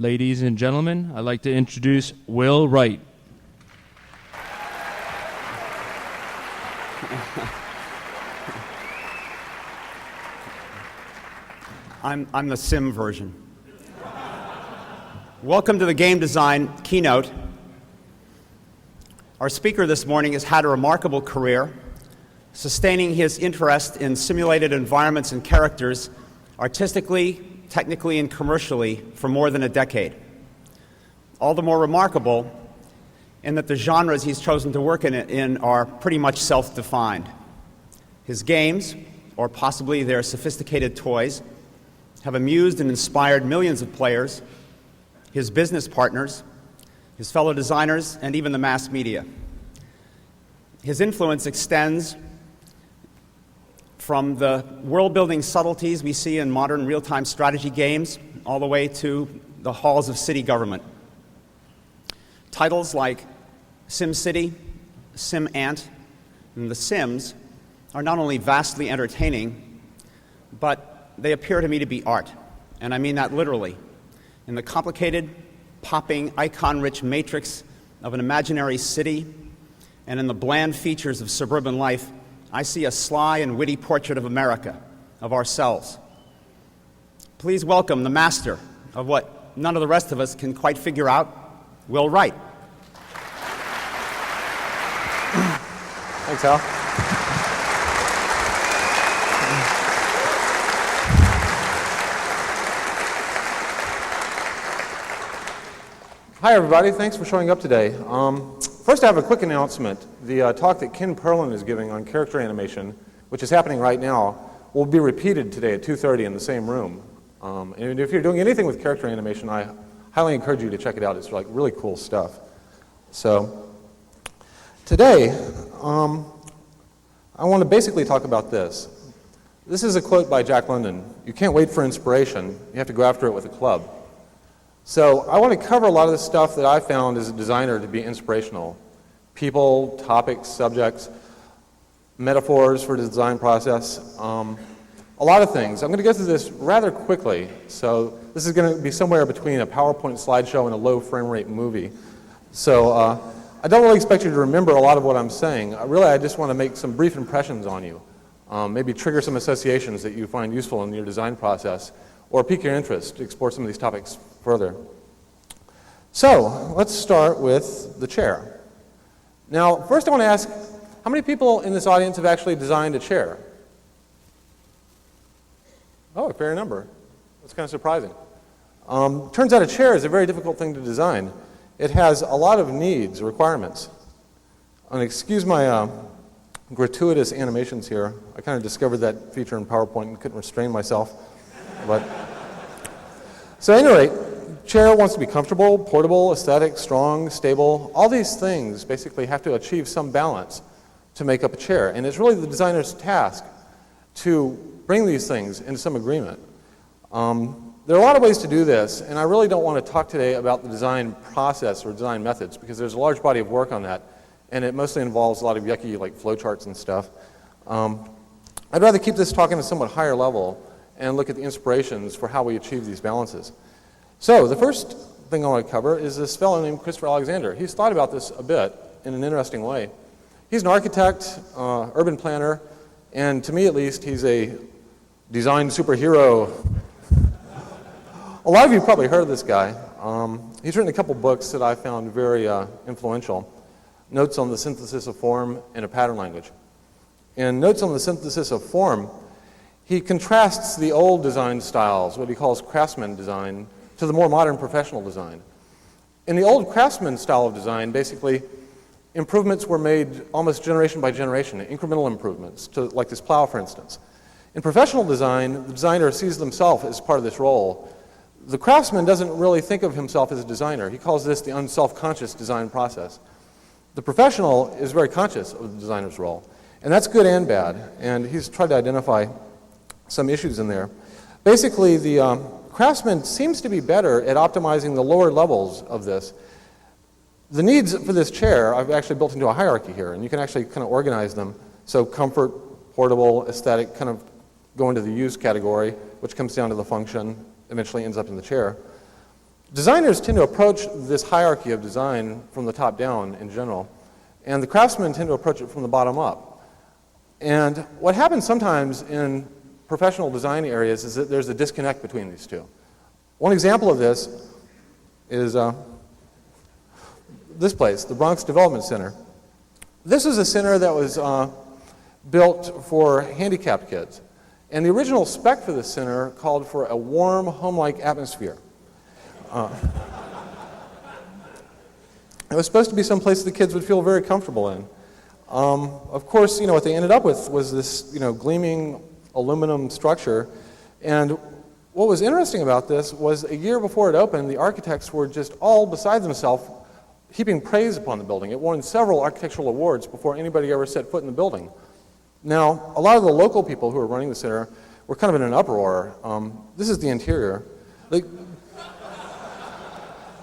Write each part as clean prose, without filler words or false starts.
Ladies and gentlemen, I'd like to introduce Will Wright. I'm the sim version. Welcome to the Game Design keynote. Our speaker this morning has had a remarkable career, sustaining his interest in simulated environments and characters artistically, technically, and commercially for more than a decade. All the more remarkable in that the genres he's chosen to work in are pretty much self-defined. His games, or possibly their sophisticated toys, have amused and inspired millions of players, his business partners, his fellow designers, and even the mass media. His influence extends from the world-building subtleties we see in modern real-time strategy games all the way to the halls of city government. Titles like SimCity, SimAnt, and The Sims are not only vastly entertaining, but they appear to me to be art, and I mean that literally. In the complicated, popping, icon-rich matrix of an imaginary city, and in the bland features of suburban life, I see a sly and witty portrait of America, of ourselves. Please welcome the master of what none of the rest of us can quite figure out, Will Wright. Thanks, Al. Hi, everybody. Thanks for showing up today. First, I have a quick announcement. The talk that Ken Perlin is giving on character animation, which is happening right now, will be repeated today at 2:30 in the same room. And if you're doing anything with character animation, I highly encourage you to check it out. It's like really cool stuff. So today, I want to basically talk about this. This is a quote by Jack London. You can't wait for inspiration. You have to go after it with a club. So I want to cover a lot of the stuff that I found as a designer to be inspirational. People, topics, subjects, metaphors for the design process, a lot of things. I'm going to go through this rather quickly. So this is going to be somewhere between a PowerPoint slideshow and a low frame rate movie. So I don't really expect you to remember a lot of what I'm saying. I just want to make some brief impressions on you. Maybe trigger some associations that you find useful in your design process, or pique your interest to explore some of these topics further. So let's start with the chair. Now, first I want to ask, how many people in this audience have actually designed a chair? Oh, a fair number. That's kind of surprising. Turns out a chair is a very difficult thing to design. It has a lot of needs, requirements. And excuse my gratuitous animations here. I kind of discovered that feature in PowerPoint and couldn't restrain myself. So at any rate, chair wants to be comfortable, portable, aesthetic, strong, stable. All these things basically have to achieve some balance to make up a chair. And it's really the designer's task to bring these things into some agreement. There are a lot of ways to do this, and I really don't want to talk today about the design process or design methods, because there's a large body of work on that, and it mostly involves a lot of yucky like flowcharts and stuff. I'd rather keep this talk at a somewhat higher level and look at the inspirations for how we achieve these balances. So the first thing I want to cover is this fellow named Christopher Alexander. He's thought about this a bit in an interesting way. He's an architect, urban planner, and to me at least, he's a design superhero. A lot of you have probably heard of this guy. He's written a couple books that I found very influential. Notes on the Synthesis of Form and a Pattern Language. In Notes on the Synthesis of Form, he contrasts the old design styles, what he calls Craftsman Design, to the more modern professional design. In the old Craftsman style of design, basically, improvements were made almost generation by generation, incremental improvements, to like this plow, for instance. In professional design, the designer sees themselves as part of this role. The craftsman doesn't really think of himself as a designer. He calls this the unself-conscious design process. The professional is very conscious of the designer's role, and that's good and bad, and he's tried to identify some issues in there. Basically, the craftsman seems to be better at optimizing the lower levels of this. The needs for this chair I've actually built into a hierarchy here, and you can actually kind of organize them. So comfort, portable, aesthetic kind of go into the use category, which comes down to the function, eventually ends up in the chair. Designers tend to approach this hierarchy of design from the top down in general, and the craftsmen tend to approach it from the bottom up. And what happens sometimes in professional design areas is that there's a disconnect between these two. One example of this is this place, the Bronx Development Center. This is a center that was built for handicapped kids. And the original spec for this center called for a warm, home-like atmosphere. It was supposed to be some place the kids would feel very comfortable in. Of course, what they ended up with was this, gleaming aluminum structure. And what was interesting about this was a year before it opened, the architects were just all beside themselves, heaping praise upon the building. It won several architectural awards before anybody ever set foot in the building. Now, a lot of the local people who were running the center were kind of in an uproar. This is the interior.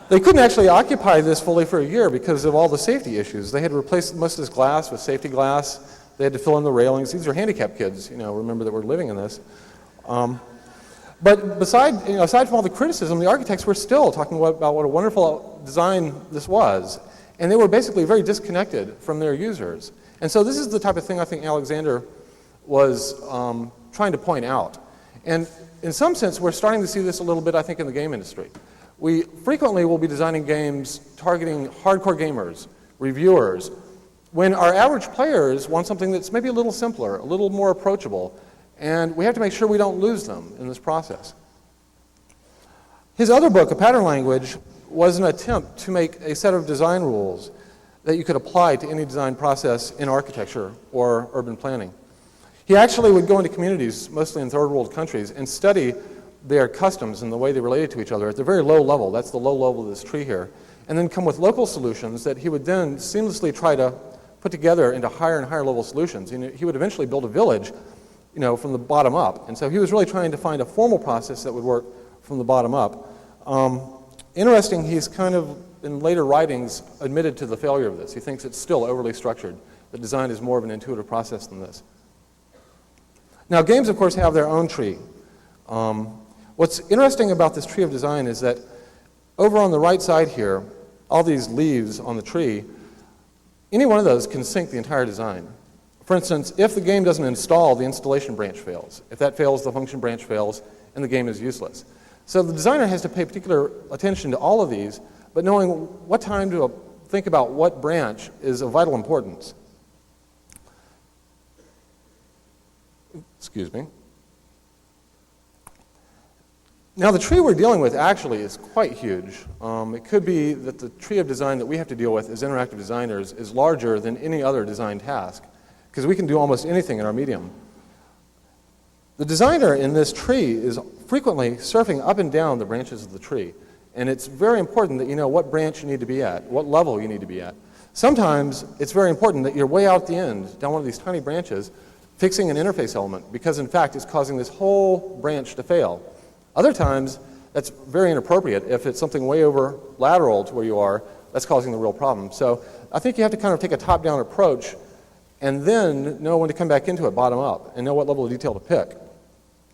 They couldn't actually occupy this fully for a year because of all the safety issues. They had to replace most of this glass with safety glass. They had to fill in the railings. These are handicapped kids, remember, that were living in this. But aside from all the criticism, the architects were still talking about what a wonderful design this was. And they were basically very disconnected from their users. And so this is the type of thing I think Alexander was trying to point out. And in some sense, we're starting to see this a little bit, I think, in the game industry. We frequently will be designing games targeting hardcore gamers, reviewers, when our average players want something that's maybe a little simpler, a little more approachable, and we have to make sure we don't lose them in this process. His other book, A Pattern Language, was an attempt to make a set of design rules that you could apply to any design process in architecture or urban planning. He actually would go into communities, mostly in third world countries, and study their customs and the way they related to each other at the very low level. That's the low level of this tree here. And then come with local solutions that he would then seamlessly try to put together into higher and higher level solutions. He would eventually build a village, from the bottom up. And so he was really trying to find a formal process that would work from the bottom up. Interesting, he's kind of, in later writings, admitted to the failure of this. He thinks it's still overly structured. The design is more of an intuitive process than this. Now, games, of course, have their own tree. What's interesting about this tree of design is that over on the right side here, all these leaves on the tree, any one of those can sink the entire design. For instance, if the game doesn't install, the installation branch fails. If that fails, the function branch fails, and the game is useless. So the designer has to pay particular attention to all of these, but knowing what time to think about what branch is of vital importance. Excuse me. Now, the tree we're dealing with actually is quite huge. It could be that the tree of design that we have to deal with as interactive designers is larger than any other design task, because we can do almost anything in our medium. The designer in this tree is frequently surfing up and down the branches of the tree, and it's very important that you know what branch you need to be at, what level you need to be at. Sometimes it's very important that you're way out the end, down one of these tiny branches, fixing an interface element, because in fact it's causing this whole branch to fail. Other times, that's very inappropriate. If it's something way over lateral to where you are, that's causing the real problem. So I think you have to kind of take a top-down approach and then know when to come back into it bottom up and know what level of detail to pick.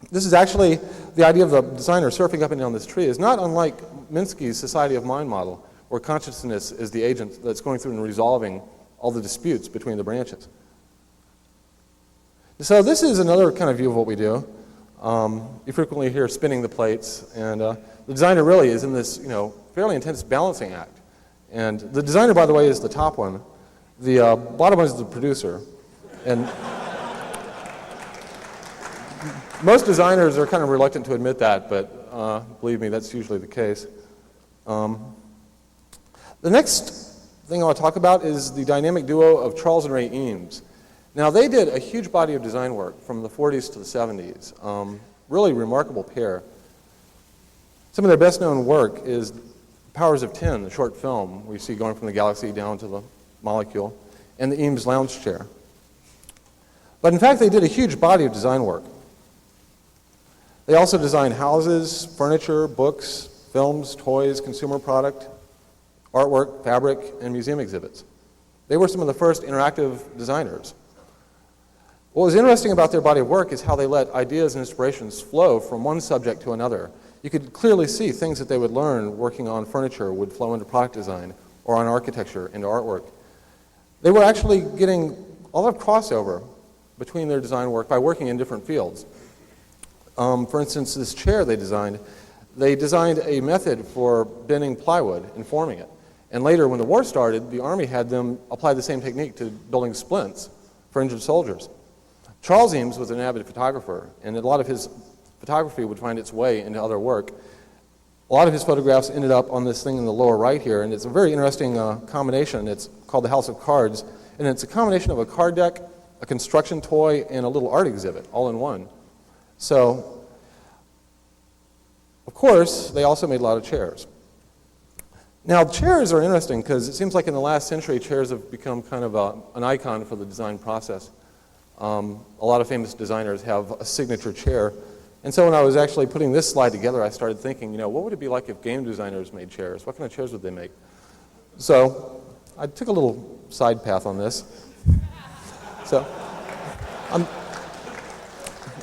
This is actually the idea of the designer surfing up and down this tree is not unlike Minsky's Society of Mind model, where consciousness is the agent that's going through and resolving all the disputes between the branches. So this is another kind of view of what we do. You frequently hear spinning the plates, and the designer really is in this, fairly intense balancing act. And the designer, by the way, is the top one. The bottom one is the producer. And most designers are kind of reluctant to admit that, but believe me, that's usually the case. The next thing I want to talk about is the dynamic duo of Charles and Ray Eames. Now, they did a huge body of design work from the 40s to the 70s. Really remarkable pair. Some of their best-known work is Powers of 10, the short film where you see going from the galaxy down to the molecule, and the Eames lounge chair. But in fact, they did a huge body of design work. They also designed houses, furniture, books, films, toys, consumer product, artwork, fabric, and museum exhibits. They were some of the first interactive designers. What was interesting about their body of work is how they let ideas and inspirations flow from one subject to another. you could clearly see things that they would learn working on furniture would flow into product design or on architecture into artwork. They were actually getting a lot of crossover between their design work by working in different fields. For instance, this chair they designed a method for bending plywood and forming it. And later, when the war started, the Army had them apply the same technique to building splints for injured soldiers. Charles Eames was an avid photographer, and a lot of his photography would find its way into other work. A lot of his photographs ended up on this thing in the lower right here, and it's a very interesting combination. It's called the House of Cards, and it's a combination of a card deck, a construction toy, and a little art exhibit, all in one. So, of course, they also made a lot of chairs. Now, chairs are interesting because it seems like in the last century, chairs have become kind of an icon for the design process. A lot of famous designers have a signature chair. And so when I was actually putting this slide together, I started thinking, what would it be like if game designers made chairs? What kind of chairs would they make? So I took a little side path on this. So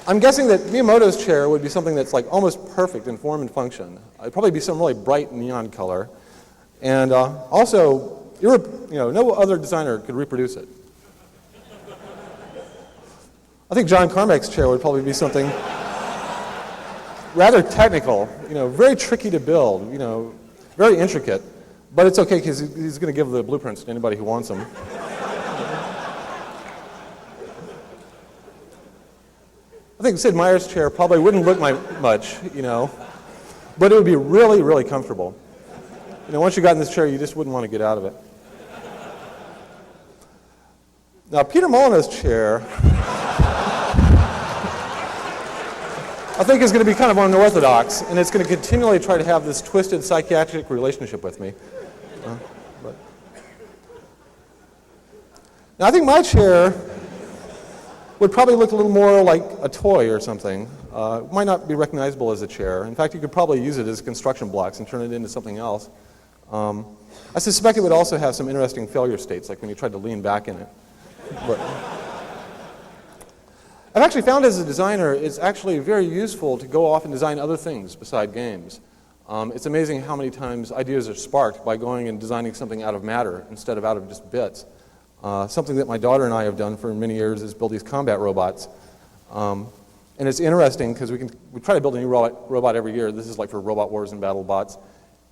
I'm guessing that Miyamoto's chair would be something that's like almost perfect in form and function. It'd probably be some really bright neon color. And also, no other designer could reproduce it. I think John Carmack's chair would probably be something rather technical, very tricky to build, very intricate. But it's okay because he's going to give the blueprints to anybody who wants them. I think Sid Meier's chair probably wouldn't look much, but it would be really, really comfortable. Once you got in this chair, you just wouldn't want to get out of it. Now, Peter Molyneux's chair, I think is going to be kind of unorthodox, and it's going to continually try to have this twisted psychiatric relationship with me. Now, I think my chair would probably look a little more like a toy or something. It might not be recognizable as a chair. In fact, you could probably use it as construction blocks and turn it into something else. I suspect it would also have some interesting failure states, like when you tried to lean back in it. But I've actually found as a designer, it's actually very useful to go off and design other things beside games. It's amazing how many times ideas are sparked by going and designing something out of matter instead of out of just bits. Something that my daughter and I have done for many years is build these combat robots. And it's interesting because we try to build a new robot every year. This is like for Robot Wars and Battle Bots.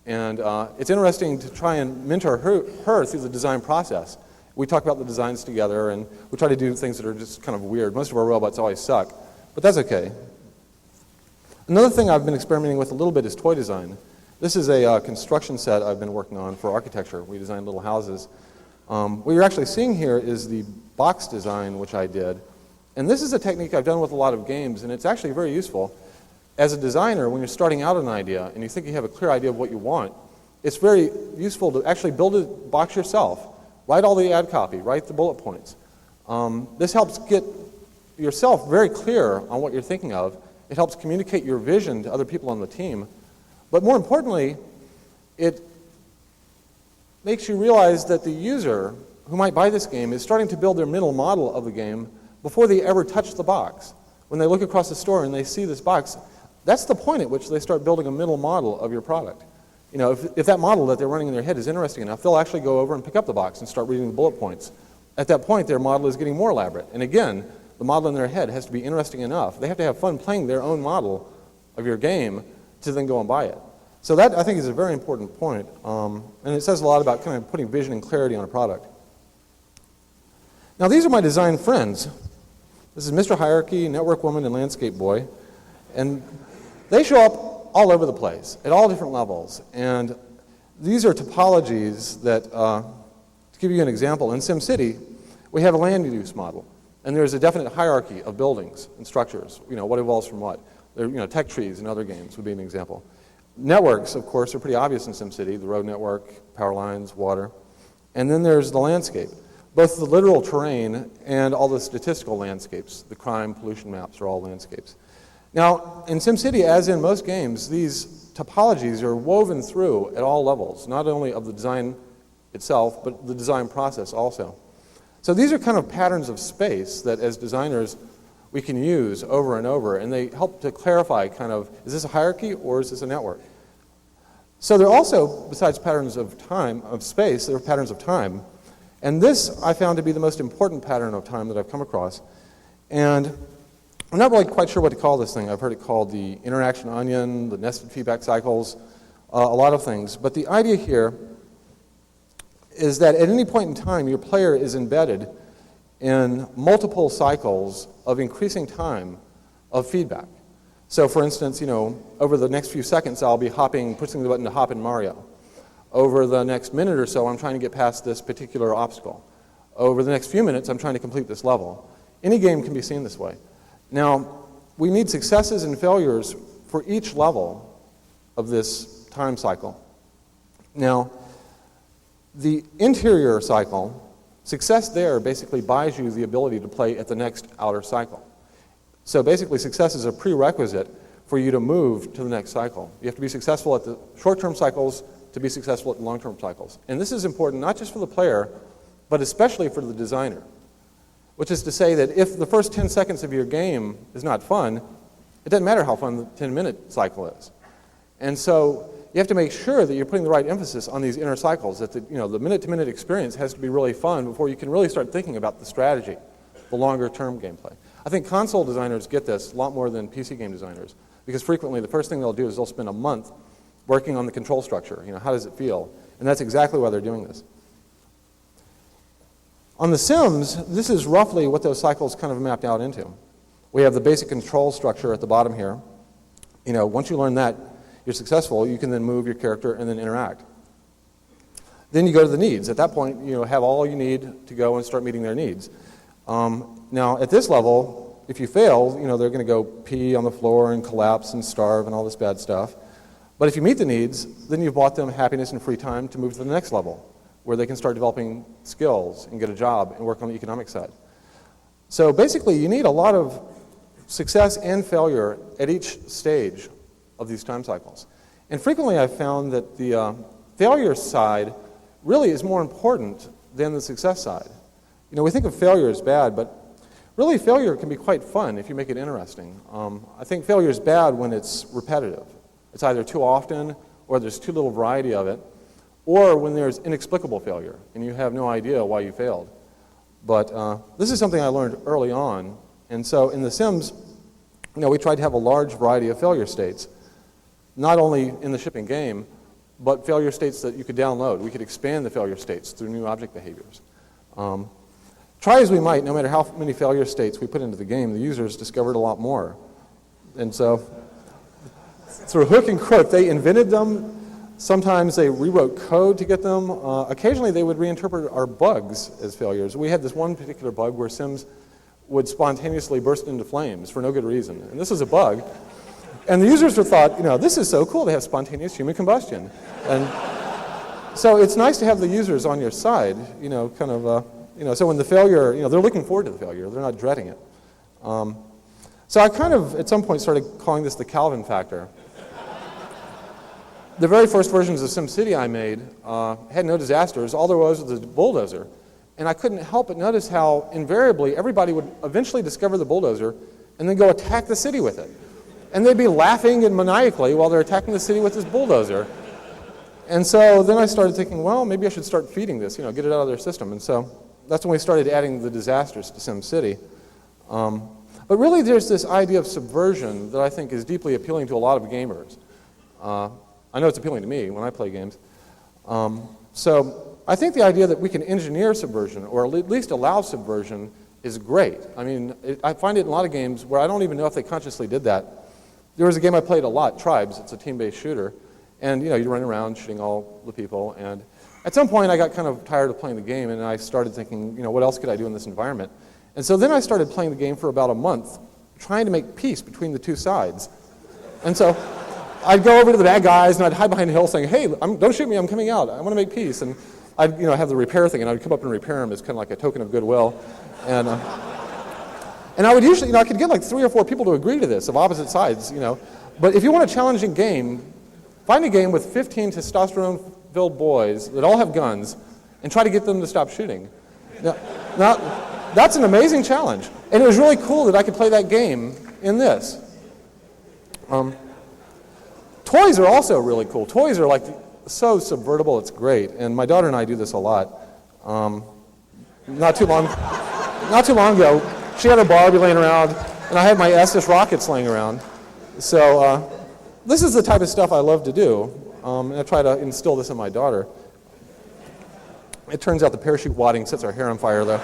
And it's interesting to try and mentor her through the design process. We talk about the designs together, and we try to do things that are just kind of weird. Most of our robots always suck, but that's okay. Another thing I've been experimenting with a little bit is toy design. This is a construction set I've been working on for architecture. We design little houses. What you're actually seeing here is the box design, which I did. And this is a technique I've done with a lot of games, and it's actually very useful. As a designer, when you're starting out an idea and you think you have a clear idea of what you want, it's very useful to actually build a box yourself. Write all the ad copy, write the bullet points. This helps get yourself very clear on what you're thinking of. It helps communicate your vision to other people on the team. But more importantly, it makes you realize that the user who might buy this game is starting to build their mental model of the game before they ever touch the box. When they look across the store and they see this box, that's the point at which they start building a mental model of your product. If that model that they're running in their head is interesting enough, they'll actually go over and pick up the box and start reading the bullet points. At that point, their model is getting more elaborate. And again, the model in their head has to be interesting enough. They have to have fun playing their own model of your game to then go and buy it. So that, I think, is a very important point. And it says a lot about kind of putting vision and clarity on a product. Now, these are my design friends. This is Mr. Hierarchy, Network Woman, and Landscape Boy. And they show up all over the place, at all different levels. And these are topologies that, to give you an example, in SimCity, we have a land use model. And there's a definite hierarchy of buildings and structures. What evolves from what? Tech trees in other games would be an example. Networks, of course, are pretty obvious in SimCity, the road network, power lines, water. And then there's the landscape. Both the literal terrain and all the statistical landscapes, the crime, pollution maps are all landscapes. Now, in SimCity, as in most games, these topologies are woven through at all levels, not only of the design itself, but the design process also. So these are kind of patterns of space that, as designers, we can use over and over, and they help to clarify kind of, is this a hierarchy or is this a network? So there are also, besides patterns of time, of space, there are patterns of time. And this I found to be the most important pattern of time that I've come across. And I'm not really quite sure what to call this thing. I've heard it called the interaction onion, the nested feedback cycles, a lot of things. But the idea here is that at any point in time, your player is embedded in multiple cycles of increasing time of feedback. So for instance, over the next few seconds, I'll be pushing the button to hop in Mario. Over the next minute or so, I'm trying to get past this particular obstacle. Over the next few minutes, I'm trying to complete this level. Any game can be seen this way. Now, we need successes and failures for each level of this time cycle. Now, the interior cycle, success there basically buys you the ability to play at the next outer cycle. So basically, success is a prerequisite for you to move to the next cycle. You have to be successful at the short-term cycles to be successful at the long-term cycles. And this is important not just for the player, but especially for the designer. Which is to say that if the first 10 seconds of your game is not fun, it doesn't matter how fun the 10-minute cycle is. And so you have to make sure that you're putting the right emphasis on these inner cycles, that the minute-to-minute experience has to be really fun before you can really start thinking about the strategy, the longer-term gameplay. I think console designers get this a lot more than PC game designers, because frequently the first thing they'll do is they'll spend a month working on the control structure. How does it feel? And that's exactly why they're doing this. On The Sims, this is roughly what those cycles kind of mapped out into. We have the basic control structure at the bottom here. Once you learn that, you're successful, you can then move your character and then interact. Then you go to the needs. At that point, have all you need to go and start meeting their needs. Now, at this level, if you fail, they're going to go pee on the floor and collapse and starve and all this bad stuff. But if you meet the needs, then you've bought them happiness and free time to move to the next level, where they can start developing skills and get a job and work on the economic side. So basically, you need a lot of success and failure at each stage of these time cycles. And frequently I've found that the failure side really is more important than the success side. We think of failure as bad, but really failure can be quite fun if you make it interesting. I think failure is bad when it's repetitive. It's either too often or there's too little variety of it, or when there's inexplicable failure and you have no idea why you failed. But this is something I learned early on. And so in The Sims, we tried to have a large variety of failure states, not only in the shipping game, but failure states that you could download. We could expand the failure states through new object behaviors. Try as we might, no matter how many failure states we put into the game, the users discovered a lot more. And so through hook and crook, they invented them. Sometimes they rewrote code to get them. Occasionally they would reinterpret our bugs as failures. We had this one particular bug where Sims would spontaneously burst into flames for no good reason. And this was a bug. And the users thought, this is so cool to have spontaneous human combustion. And so it's nice to have the users on your side, so when the failure, they're looking forward to the failure. They're not dreading it. So I kind of, at some point, started calling this the Calvin factor. The very first versions of SimCity I made had no disasters. All there was a bulldozer. And I couldn't help but notice how invariably everybody would eventually discover the bulldozer and then go attack the city with it. And they'd be laughing and maniacally while they're attacking the city with this bulldozer. And so then I started thinking, well, maybe I should start feeding this, get it out of their system. And so that's when we started adding the disasters to SimCity. But really there's this idea of subversion that I think is deeply appealing to a lot of gamers. I know it's appealing to me when I play games. So I think the idea that we can engineer subversion, or at least allow subversion, is great. I mean, I find it in a lot of games where I don't even know if they consciously did that. There was a game I played a lot, Tribes. It's a team-based shooter. And, you run around shooting all the people. And at some point, I got kind of tired of playing the game, and I started thinking, what else could I do in this environment? And so then I started playing the game for about a month, trying to make peace between the two sides. And so I'd go over to the bad guys, and I'd hide behind a hill saying, hey, don't shoot me, I'm coming out. I want to make peace. And I'd have the repair thing, and I'd come up and repair them as kind of like a token of goodwill. And I would usually, I could get like 3 or 4 people to agree to this, of opposite sides, But if you want a challenging game, find a game with 15 testosterone-filled boys that all have guns, and try to get them to stop shooting. Now That's an amazing challenge. And it was really cool that I could play that game in this. Toys are also really cool. Toys are like so subvertible, it's great. And my daughter and I do this a lot. Not too long ago, she had her Barbie laying around, and I had my Estes rockets laying around. So this is the type of stuff I love to do. And I try to instill this in my daughter. It turns out the parachute wadding sets our hair on fire, though.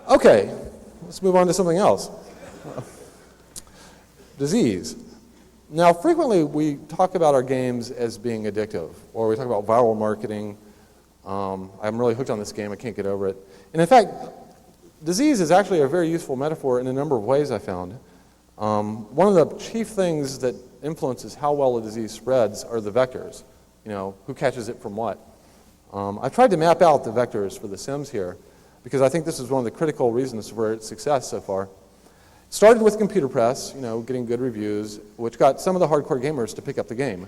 Okay, let's move on to something else. Disease. Now, frequently we talk about our games as being addictive, or we talk about viral marketing. I'm really hooked on this game, I can't get over it. And in fact, disease is actually a very useful metaphor in a number of ways, I found. One of the chief things that influences how well a disease spreads are the vectors. Who catches it from what. I've tried to map out the vectors for The Sims here, because I think this is one of the critical reasons for its success so far. It started with computer press, getting good reviews, which got some of the hardcore gamers to pick up the game.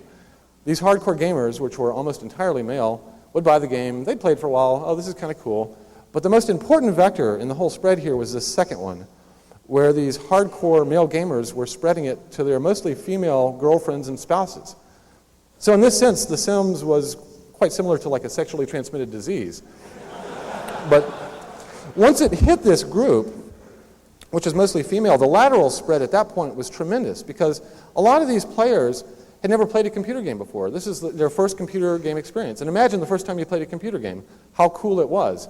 These hardcore gamers, which were almost entirely male, would buy the game, they'd play it for a while, oh, this is kind of cool. But the most important vector in the whole spread here was this second one, where these hardcore male gamers were spreading it to their mostly female girlfriends and spouses. So in this sense, The Sims was quite similar to like a sexually transmitted disease. But once it hit this group, which is mostly female, the lateral spread at that point was tremendous, because a lot of these players had never played a computer game before. This is their first computer game experience. And imagine the first time you played a computer game, how cool it was,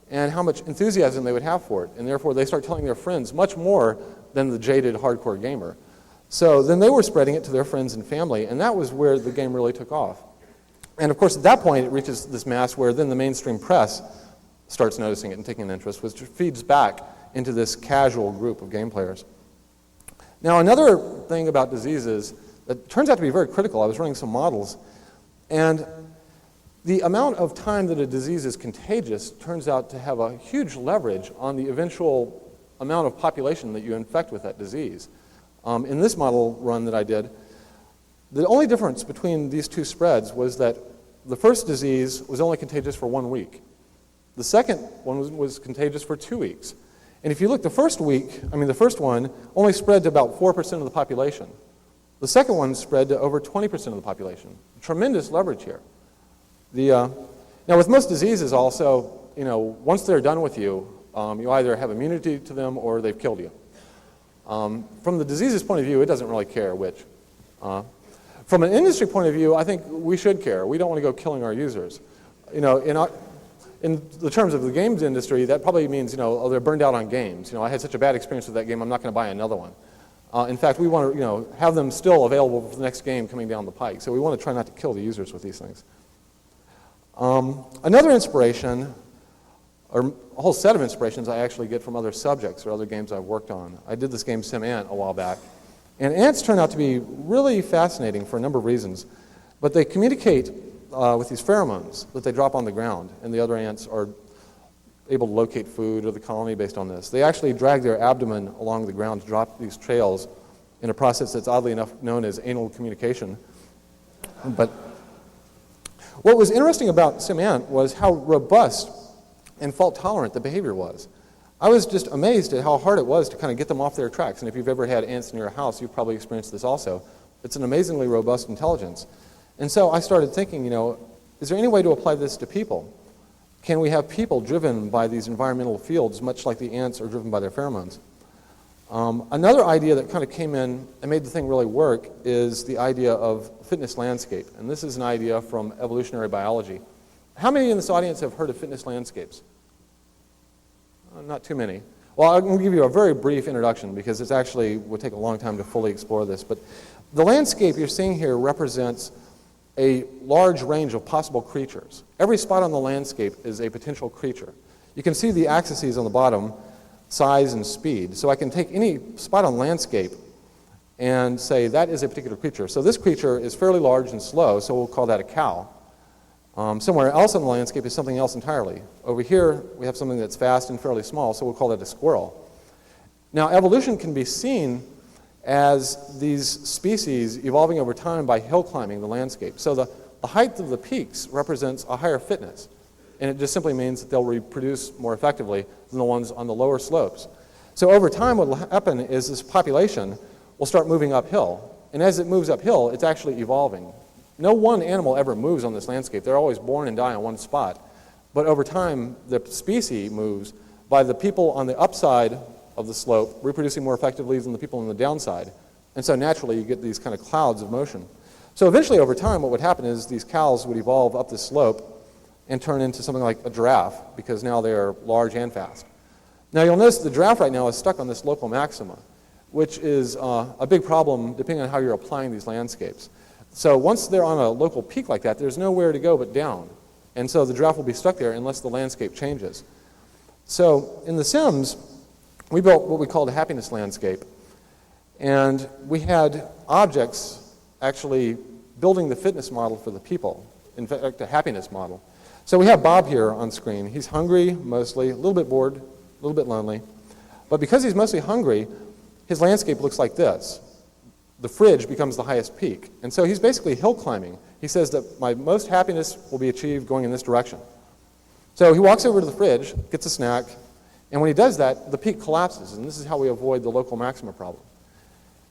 and how much enthusiasm they would have for it. And therefore, they start telling their friends much more than the jaded hardcore gamer. So then they were spreading it to their friends and family, and that was where the game really took off. And of course, at that point, it reaches this mass where then the mainstream press starts noticing it and taking an interest, which feeds back into this casual group of game players. Now, another thing about diseases that turns out to be very critical, I was running some models, and the amount of time that a disease is contagious turns out to have a huge leverage on the eventual amount of population that you infect with that disease. In this model run that I did, the only difference between these two spreads was that the first disease was only contagious for 1 week. The second one was contagious for 2 weeks. And if you look, the first one only spread to about 4% of the population. The second one spread to over 20% of the population. Tremendous leverage here. Now, with most diseases also, once they're done with you, you either have immunity to them or they've killed you. From the disease's point of view, it doesn't really care which. From an industry point of view, I think we should care. We don't want to go killing our users. In the terms of the games industry, that probably means, oh, they're burned out on games. I had such a bad experience with that game, I'm not going to buy another one. In fact, we want to, have them still available for the next game coming down the pike. So we want to try not to kill the users with these things. Another inspiration, or a whole set of inspirations I actually get from other subjects or other games I've worked on. I did this game Sim Ant a while back. And ants turn out to be really fascinating for a number of reasons. But they communicate with these pheromones that they drop on the ground, and the other ants are able to locate food or the colony based on this. They actually drag their abdomen along the ground to drop these trails in a process that's oddly enough known as anal communication. But what was interesting about Sim Ant was how robust and fault-tolerant the behavior was. I was just amazed at how hard it was to kind of get them off their tracks. And if you've ever had ants in your house, you've probably experienced this also. It's an amazingly robust intelligence. And so I started thinking, is there any way to apply this to people? Can we have people driven by these environmental fields, much like the ants are driven by their pheromones? Another idea that kind of came in and made the thing really work is the idea of fitness landscape. And this is an idea from evolutionary biology. How many in this audience have heard of fitness landscapes? Not too many. Well, I'm going to give you a very brief introduction because it actually would take a long time to fully explore this. But the landscape you're seeing here represents a large range of possible creatures. Every spot on the landscape is a potential creature. You can see the axes on the bottom, size and speed. So I can take any spot on landscape and say that is a particular creature. So this creature is fairly large and slow, so we'll call that a cow. Somewhere else on the landscape is something else entirely. Over here, we have something that's fast and fairly small, so we'll call that a squirrel. Now, evolution can be seen as these species evolving over time by hill climbing the landscape. So the The height of the peaks represents a higher fitness, and it just simply means that they'll reproduce more effectively than the ones on the lower slopes. So over time, what will happen is this population will start moving uphill, and as it moves uphill, it's actually evolving. No one animal ever moves on this landscape. They're always born and die on one spot. But over time, the species moves by the people on the upside of the slope reproducing more effectively than the people on the downside. And so naturally, you get these kind of clouds of motion. So eventually, over time, what would happen is these cows would evolve up the slope and turn into something like a giraffe, because now they are large and fast. Now you'll notice the giraffe right now is stuck on this local maxima, which is a big problem depending on how you're applying these landscapes. So once they're on a local peak like that, there's nowhere to go but down. And so the giraffe will be stuck there unless the landscape changes. So in The Sims, we built what we called a happiness landscape. And we had objects actually building the fitness model for the people, in fact, a happiness model. So we have Bob here on screen. He's hungry, mostly, a little bit bored, a little bit lonely. But because he's mostly hungry, his landscape looks like this. The fridge becomes the highest peak. And so he's basically hill climbing. He says that my most happiness will be achieved going in this direction. So he walks over to the fridge, gets a snack, and when he does that, the peak collapses, and this is how we avoid the local maxima problem.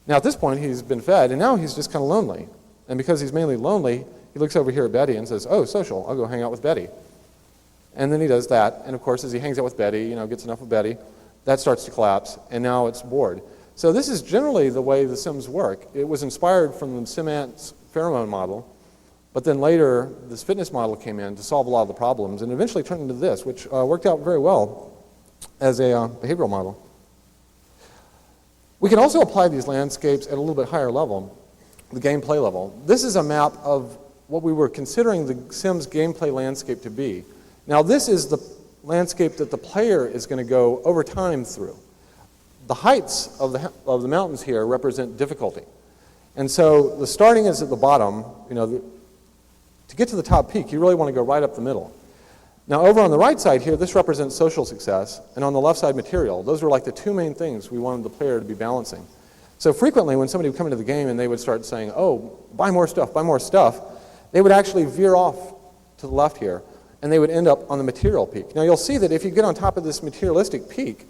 Now at this point, he's been fed, and now he's just kind of lonely. And because he's mainly lonely, he looks over here at Betty and says, oh, social, I'll go hang out with Betty. And then he does that, and of course, as he hangs out with Betty, gets enough of Betty, that starts to collapse, and now it's bored. So this is generally the way the Sims work. It was inspired from the SimAnt's pheromone model, but then later this fitness model came in to solve a lot of the problems and eventually turned into this, which worked out very well as a behavioral model. We can also apply these landscapes at a little bit higher level, the gameplay level. This is a map of what we were considering the Sims gameplay landscape to be. Now this is the landscape that the player is going to go over time through. The heights of the mountains here represent difficulty. And so the starting is at the bottom. To get to the top peak, you really want to go right up the middle. Now over on the right side here, this represents social success, and on the left side, material. Those were like the two main things we wanted the player to be balancing. So frequently when somebody would come into the game and they would start saying, oh, buy more stuff, they would actually veer off to the left here, and they would end up on the material peak. Now you'll see that if you get on top of this materialistic peak,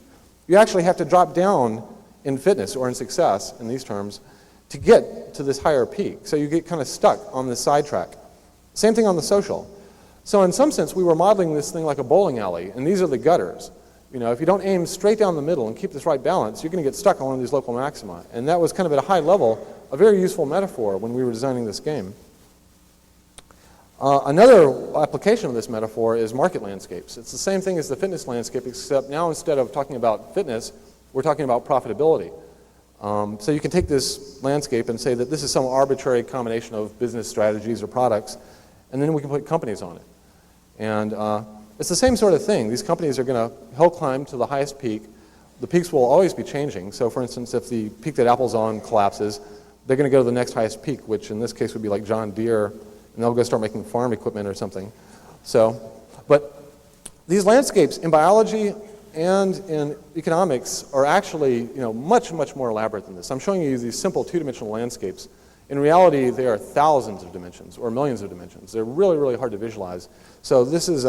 you actually have to drop down in fitness or in success, in these terms, to get to this higher peak. So you get kind of stuck on this sidetrack. Same thing on the social. So in some sense, we were modeling this thing like a bowling alley, and these are the gutters. If you don't aim straight down the middle and keep this right balance, you're going to get stuck on one of these local maxima. And that was kind of at a high level, a very useful metaphor when we were designing this game. Another application of this metaphor is market landscapes. It's the same thing as the fitness landscape, except now instead of talking about fitness, we're talking about profitability. So you can take this landscape and say that this is some arbitrary combination of business strategies or products, and then we can put companies on it. And it's the same sort of thing. These companies are going to hill climb to the highest peak. The peaks will always be changing. So for instance, if the peak that Apple's on collapses, they're going to go to the next highest peak, which in this case would be like John Deere, and they'll go start making farm equipment or something. But these landscapes in biology and in economics are actually much, much more elaborate than this. I'm showing you these simple two-dimensional landscapes. In reality, they are thousands of dimensions or millions of dimensions. They're really, really hard to visualize. So this is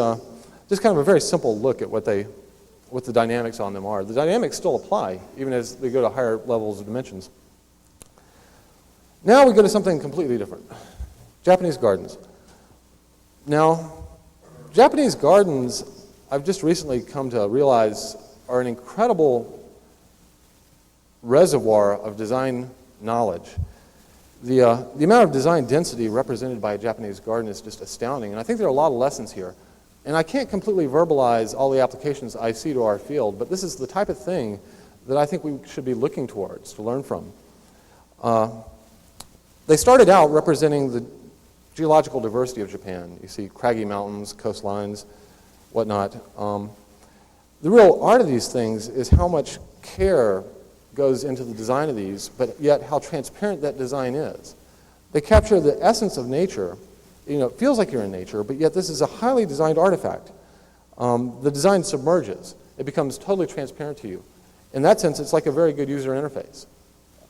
just kind of a very simple look at what the dynamics on them are. The dynamics still apply, even as they go to higher levels of dimensions. Now we go to something completely different. Japanese gardens. Now, Japanese gardens, I've just recently come to realize, are an incredible reservoir of design knowledge. The amount of design density represented by a Japanese garden is just astounding, and I think there are a lot of lessons here. And I can't completely verbalize all the applications I see to our field, but this is the type of thing that I think we should be looking towards to learn from. They started out representing the geological diversity of Japan. You see craggy mountains, coastlines, whatnot. The real art of these things is how much care goes into the design of these, but yet how transparent that design is. They capture the essence of nature. It feels like you're in nature, but yet this is a highly designed artifact. The design submerges. It becomes totally transparent to you. In that sense, it's like a very good user interface.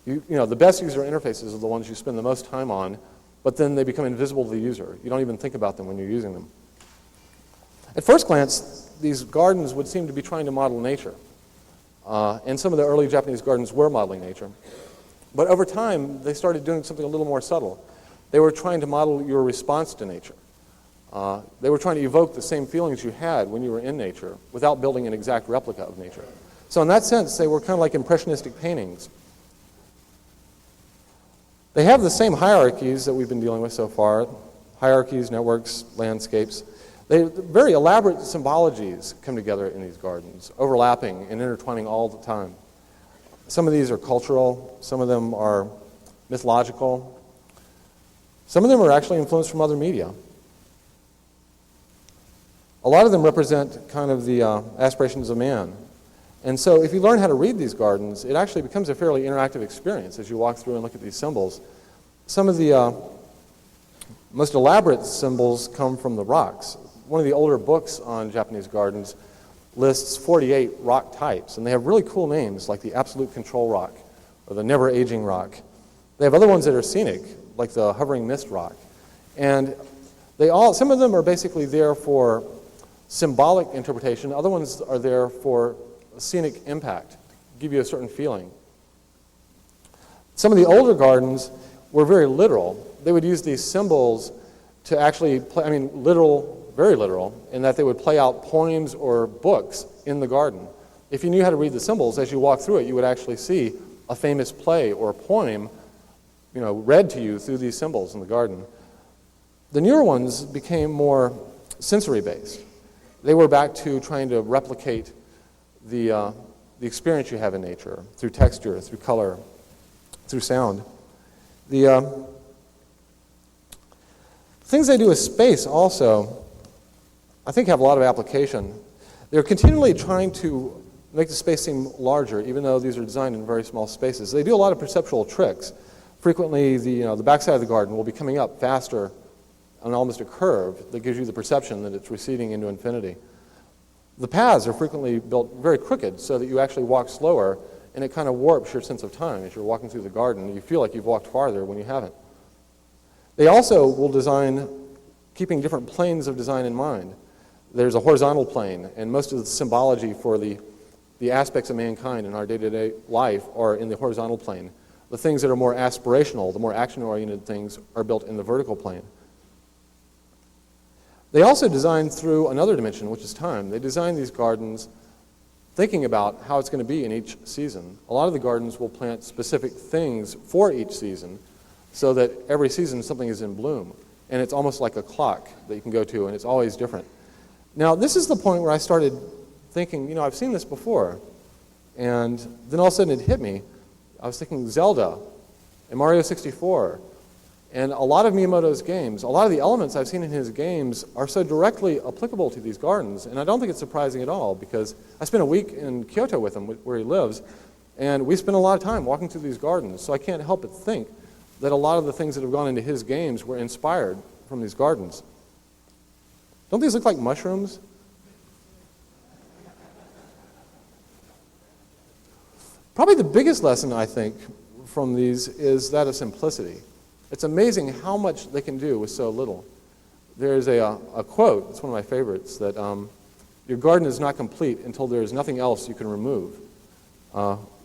The best user interfaces are the ones you spend the most time on, but then they become invisible to the user. You don't even think about them when you're using them. At first glance, these gardens would seem to be trying to model nature. And some of the early Japanese gardens were modeling nature. But over time, they started doing something a little more subtle. They were trying to model your response to nature. They were trying to evoke the same feelings you had when you were in nature without building an exact replica of nature. So in that sense, they were kind of like impressionistic paintings. They have the same hierarchies that we've been dealing with so far, hierarchies, networks, landscapes. Very elaborate symbologies come together in these gardens, overlapping and intertwining all the time. Some of these are cultural, some of them are mythological, some of them are actually influenced from other media. A lot of them represent kind of the aspirations of man. And so if you learn how to read these gardens, it actually becomes a fairly interactive experience as you walk through and look at these symbols. Some of the most elaborate symbols come from the rocks. One of the older books on Japanese gardens lists 48 rock types, and they have really cool names like the Absolute Control Rock or the Never Aging Rock. They have other ones that are scenic, like the Hovering Mist Rock. And some of them are basically there for symbolic interpretation. Other ones are there for scenic impact, give you a certain feeling. Some of the older gardens were very literal. They would use these symbols to actually play, literal, very literal, in that they would play out poems or books in the garden. If you knew how to read the symbols, as you walk through it, you would actually see a famous play or a poem, read to you through these symbols in the garden. The newer ones became more sensory-based. They were back to trying to replicate the experience you have in nature through texture, through color, through sound. The things they do with space also, I think, have a lot of application. They're continually trying to make the space seem larger, even though these are designed in very small spaces. They do a lot of perceptual tricks. Frequently, the backside of the garden will be coming up faster on almost a curve that gives you the perception that it's receding into infinity. The paths are frequently built very crooked so that you actually walk slower, and it kind of warps your sense of time as you're walking through the garden. You feel like you've walked farther when you haven't. They also will design keeping different planes of design in mind. There's a horizontal plane, and most of the symbology for the aspects of mankind in our day-to-day life are in the horizontal plane. The things that are more aspirational, the more action-oriented things, are built in the vertical plane. They also design through another dimension, which is time. They design these gardens thinking about how it's going to be in each season. A lot of the gardens will plant specific things for each season so that every season something is in bloom. And it's almost like a clock that you can go to, and it's always different. Now, this is the point where I started thinking, I've seen this before. And then all of a sudden it hit me. I was thinking Zelda and Mario 64. And a lot of Miyamoto's games, a lot of the elements I've seen in his games are so directly applicable to these gardens. And I don't think it's surprising at all, because I spent a week in Kyoto with him, where he lives, and we spent a lot of time walking through these gardens. So I can't help but think that a lot of the things that have gone into his games were inspired from these gardens. Don't these look like mushrooms? Probably the biggest lesson, I think, from these is that of simplicity. It's amazing how much they can do with so little. There's a quote, it's one of my favorites, that your garden is not complete until there is nothing else you can remove,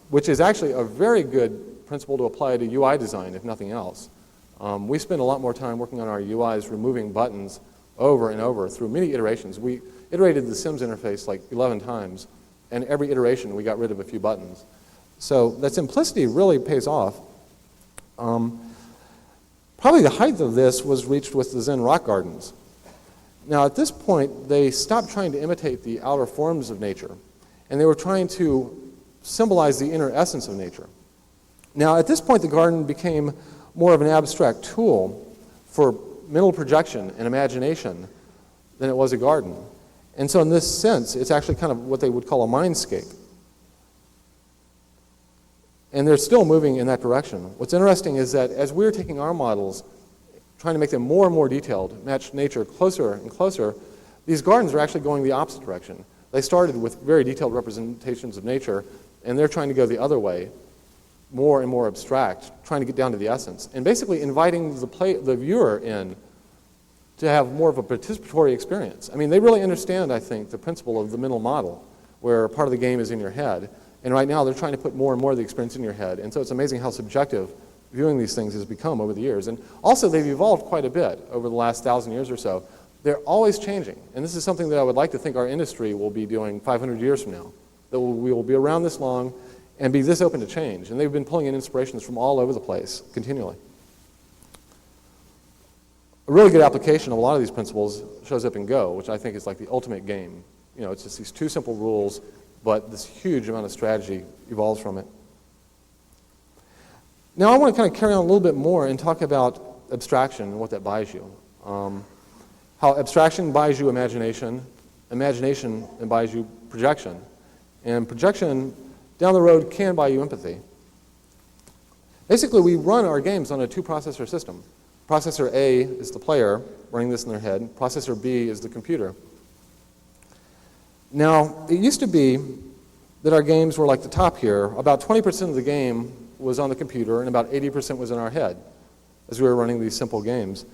which is actually a very good principle to apply to UI design, if nothing else. We spend a lot more time working on our UIs, removing buttons over and over through many iterations. We iterated the Sims interface like 11 times, and every iteration we got rid of a few buttons. So that simplicity really pays off. Probably the height of this was reached with the Zen Rock Gardens. Now, at this point, they stopped trying to imitate the outer forms of nature, and they were trying to symbolize the inner essence of nature. Now, at this point, the garden became more of an abstract tool for mental projection and imagination than it was a garden. And so in this sense, it's actually kind of what they would call a mindscape. And they're still moving in that direction. What's interesting is that as we're taking our models, trying to make them more and more detailed, match nature closer and closer, these gardens are actually going the opposite direction. They started with very detailed representations of nature, and they're trying to go the other way. more and more abstract, trying to get down to the essence, and basically inviting the viewer in to have more of a participatory experience. I mean, they really understand, I think, the principle of the mental model, where part of the game is in your head. And right now, they're trying to put more and more of the experience in your head. And so it's amazing how subjective viewing these things has become over the years. And also, they've evolved quite a bit over the last 1,000 years or so. They're always changing. And this is something that I would like to think our industry will be doing 500 years from now, that we will be around this long and be this open to change. And they've been pulling in inspirations from all over the place continually. A really good application of a lot of these principles shows up in Go, which I think is like the ultimate game. You know, it's just these two simple rules, but this huge amount of strategy evolves from it. Now I want to kind of carry on a little bit more and talk about abstraction and what that buys you. How abstraction buys you imagination, imagination buys you projection, and projection down the road can buy you empathy. Basically, we run our games on a two-processor system. Processor A is the player running this in their head. Processor B is the computer. Now, it used to be that our games were like the top here. About 20% of the game was on the computer and about 80% was in our head as we were running these simple games.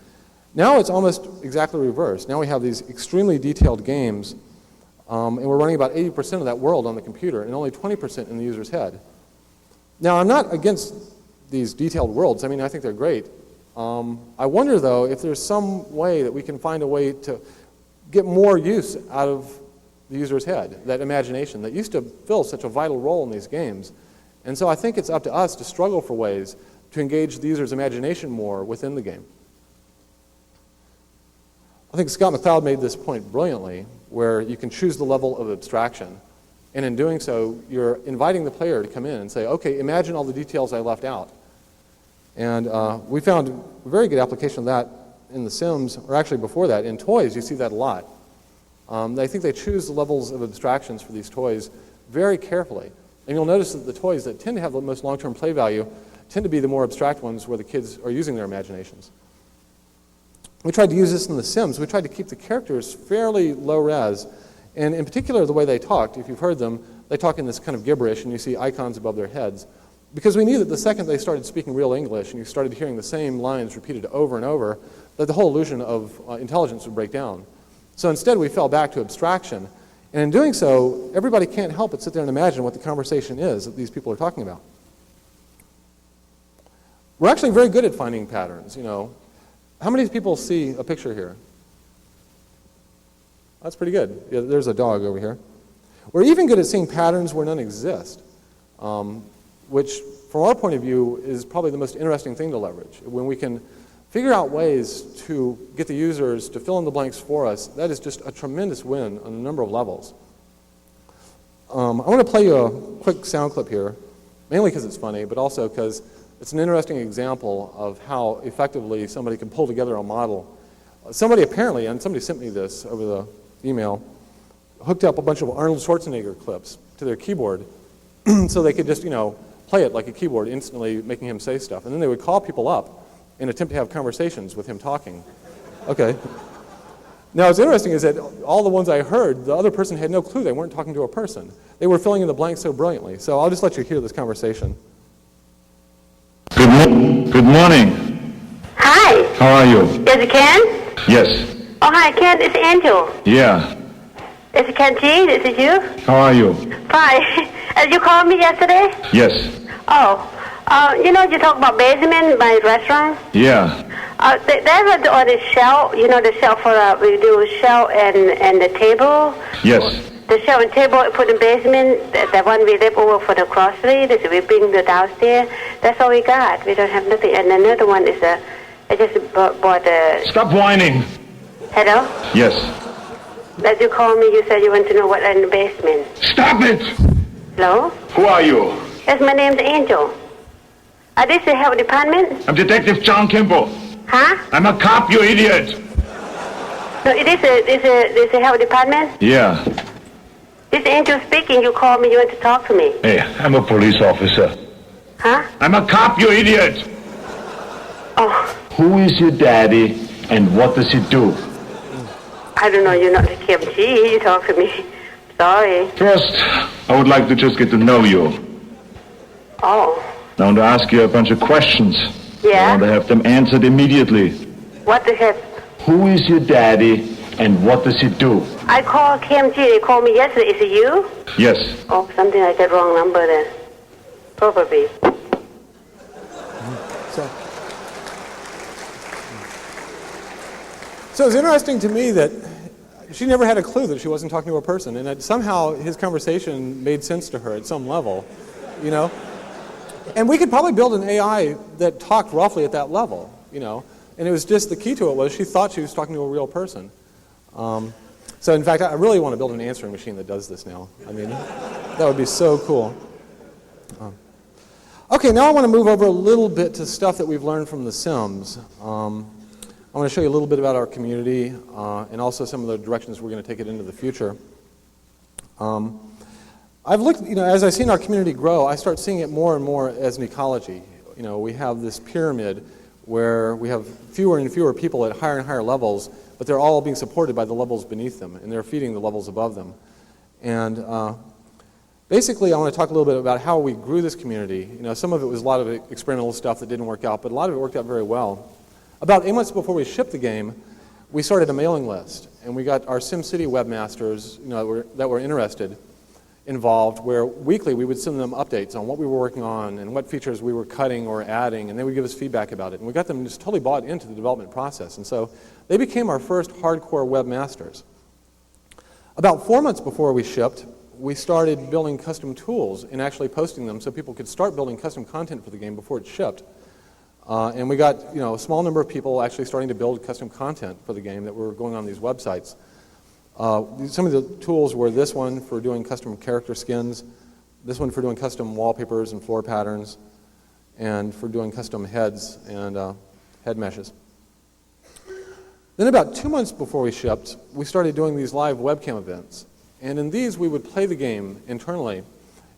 Now it's almost exactly reversed. Now we have these extremely detailed games and we're running about 80% of that world on the computer and only 20% in the user's head. Now, I'm not against these detailed worlds. I mean, I think they're great. I wonder, though, if there's some way that we can find a way to get more use out of the user's head, that imagination that used to fill such a vital role in these games. And so I think it's up to us to struggle for ways to engage the user's imagination more within the game. I think Scott McCloud made this point brilliantly, where you can choose the level of abstraction. And in doing so, you're inviting the player to come in and say, okay, imagine all the details I left out. And we found a very good application of that in The Sims, or actually before that, in toys, you see that a lot. I think they choose the levels of abstractions for these toys very carefully. And you'll notice that the toys that tend to have the most long-term play value tend to be the more abstract ones where the kids are using their imaginations. We tried to use this in The Sims. We tried to keep the characters fairly low res, and in particular the way they talked. If you've heard them, they talk in this kind of gibberish, and you see icons above their heads. Because we knew that the second they started speaking real English and you started hearing the same lines repeated over and over, that the whole illusion of intelligence would break down. So instead we fell back to abstraction. And in doing so, everybody can't help but sit there and imagine what the conversation is that these people are talking about. We're actually very good at finding patterns, you know. How many people see a picture here? That's pretty good. Yeah, there's a dog over here. We're even good at seeing patterns where none exist. Which, from our point of view, is probably the most interesting thing to leverage. When we can figure out ways to get the users to fill in the blanks for us, that is just a tremendous win on a number of levels. I want to play you a quick sound clip here, mainly because it's funny, but also because it's an interesting example of how effectively somebody can pull together a model. Somebody apparently, and somebody sent me this over the email, hooked up a bunch of Arnold Schwarzenegger clips to their keyboard so they could just, you know, play it like a keyboard, instantly making him say stuff. And then they would call people up and attempt to have conversations with him talking. Okay. Now, what's interesting is that all the ones I heard, the other person had no clue they weren't talking to a person. They were filling in the blanks so brilliantly. So I'll just let you hear this conversation. Good morning. Hi. How are you? Is it Ken? Yes. Oh, hi, Ken. It's Angel. Yeah. Is it Ken G? Is it you? How are you? Fine. You called me yesterday? Yes. Oh. You know, you talk about basement, my restaurant? Yeah. There's on the shelf, you know, the shelf for, we do shelf and the table? Yes. The shelf and table for the basement, the one we left over for the grocery, we bring the downstairs. That's all we got. We don't have nothing. And another one is, I just bought a... Stop whining. Hello? Yes. That you called me, you said you want to know what in the basement. Stop it! Hello? Who are you? Yes, my name's Angel. This is the health department? I'm Detective John Kimball. Huh? I'm a cop, you idiot. No, it is a health department? Yeah. This is Angel speaking. You called me, you want to talk to me. Hey, I'm a police officer. Huh? I'm a cop, you idiot. Oh. Who is your daddy and what does he do? I don't know, you're not the KMG. You talk to me. Sorry. First, I would like to just get to know you. Oh. Now I want to ask you a bunch of questions. Yeah? I want to have them answered immediately. What the heck? Who is your daddy and what does he do? I called KMG. They called me yesterday. Is it you? Yes. Oh, something like that wrong number then. Probably. So it's interesting to me that she never had a clue that she wasn't talking to a person, and that somehow his conversation made sense to her at some level, you know? And we could probably build an AI that talked roughly at that level, you know? And it was just the key to it was she thought she was talking to a real person. So in fact, I really want to build an answering machine that does this now. I mean, that would be so cool. Okay, now I want to move over a little bit to stuff that we've learned from The Sims. I want to show you a little bit about our community and also some of the directions we're going to take it into the future. I've looked, you know, as I've seen our community grow, I start seeing it more and more as an ecology. You know, we have this pyramid where we have fewer and fewer people at higher and higher levels, but they're all being supported by the levels beneath them, and they're feeding the levels above them. And basically, I want to talk a little bit about how we grew this community. You know, some of it was a lot of experimental stuff that didn't work out, but a lot of it worked out very well. About 8 months before we shipped the game, we started a mailing list, and we got our SimCity webmasters, you know, that were interested, involved, where weekly we would send them updates on what we were working on and what features we were cutting or adding, and they would give us feedback about it. And we got them just totally bought into the development process, and so they became our first hardcore webmasters. About 4 months before we shipped, we started building custom tools and actually posting them so people could start building custom content for the game before it shipped. And we got, you know, a small number of people actually starting to build custom content for the game that were going on these websites. Some of the tools were this one for doing custom character skins, this one for doing custom wallpapers and floor patterns, and for doing custom heads and head meshes. Then about 2 months before we shipped, we started doing these live webcam events. And in these, we would play the game internally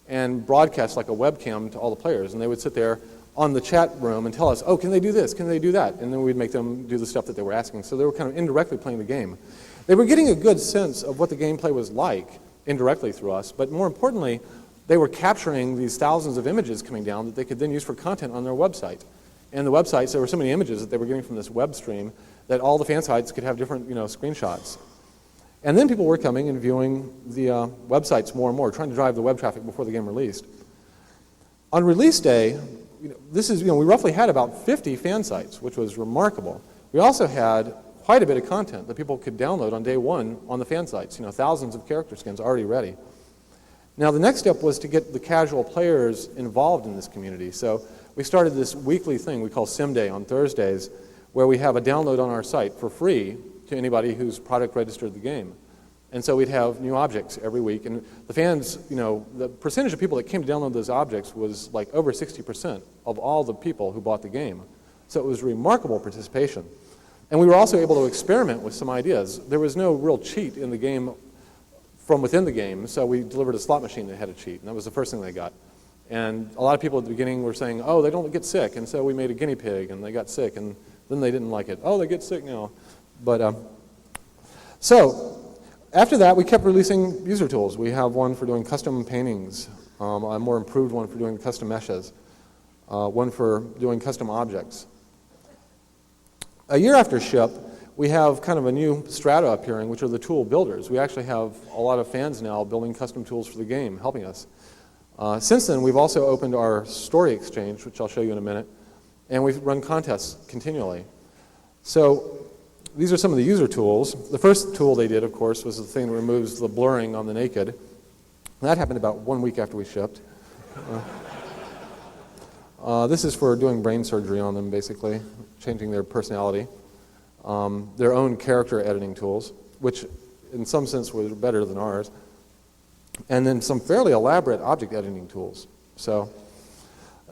and broadcast like a webcam to all the players. And they would sit there on the chat room and tell us, oh, can they do this? Can they do that? And then we'd make them do the stuff that they were asking. So they were kind of indirectly playing the game. They were getting a good sense of what the gameplay was like indirectly through us, but more importantly, they were capturing these thousands of images coming down that they could then use for content on their website. And the websites, there were so many images that they were getting from this web stream that all the fan sites could have different, you know, screenshots. And then people were coming and viewing the websites more and more, trying to drive the web traffic before the game released. On release day, we roughly had about 50 fan sites, which was remarkable. We also had quite a bit of content that people could download on day one on the fan sites, you know, thousands of character skins already ready. Now the next step was to get the casual players involved in this community. So we started this weekly thing we call Sim Day on Thursdays, where we have a download on our site for free to anybody who's product registered the game. And so we'd have new objects every week. And the fans, you know, the percentage of people that came to download those objects was like over 60% of all the people who bought the game. So it was remarkable participation. And we were also able to experiment with some ideas. There was no real cheat in the game from within the game, so we delivered a slot machine that had a cheat, and that was the first thing they got. And a lot of people at the beginning were saying, oh, they don't get sick, and so we made a guinea pig, and they got sick, and then they didn't like it. Oh, they get sick now. But so after that, we kept releasing user tools. We have one for doing custom paintings, a more improved one for doing custom meshes, one for doing custom objects. A year after ship, we have kind of a new strata appearing, which are the tool builders. We actually have a lot of fans now building custom tools for the game, helping us. Since then, we've also opened our story exchange, which I'll show you in a minute, and we've run contests continually. So these are some of the user tools. The first tool they did, of course, was the thing that removes the blurring on the naked. That happened about 1 week after we shipped. This is for doing brain surgery on them, basically, changing their personality. Their own character editing tools, which in some sense were better than ours. And then some fairly elaborate object editing tools.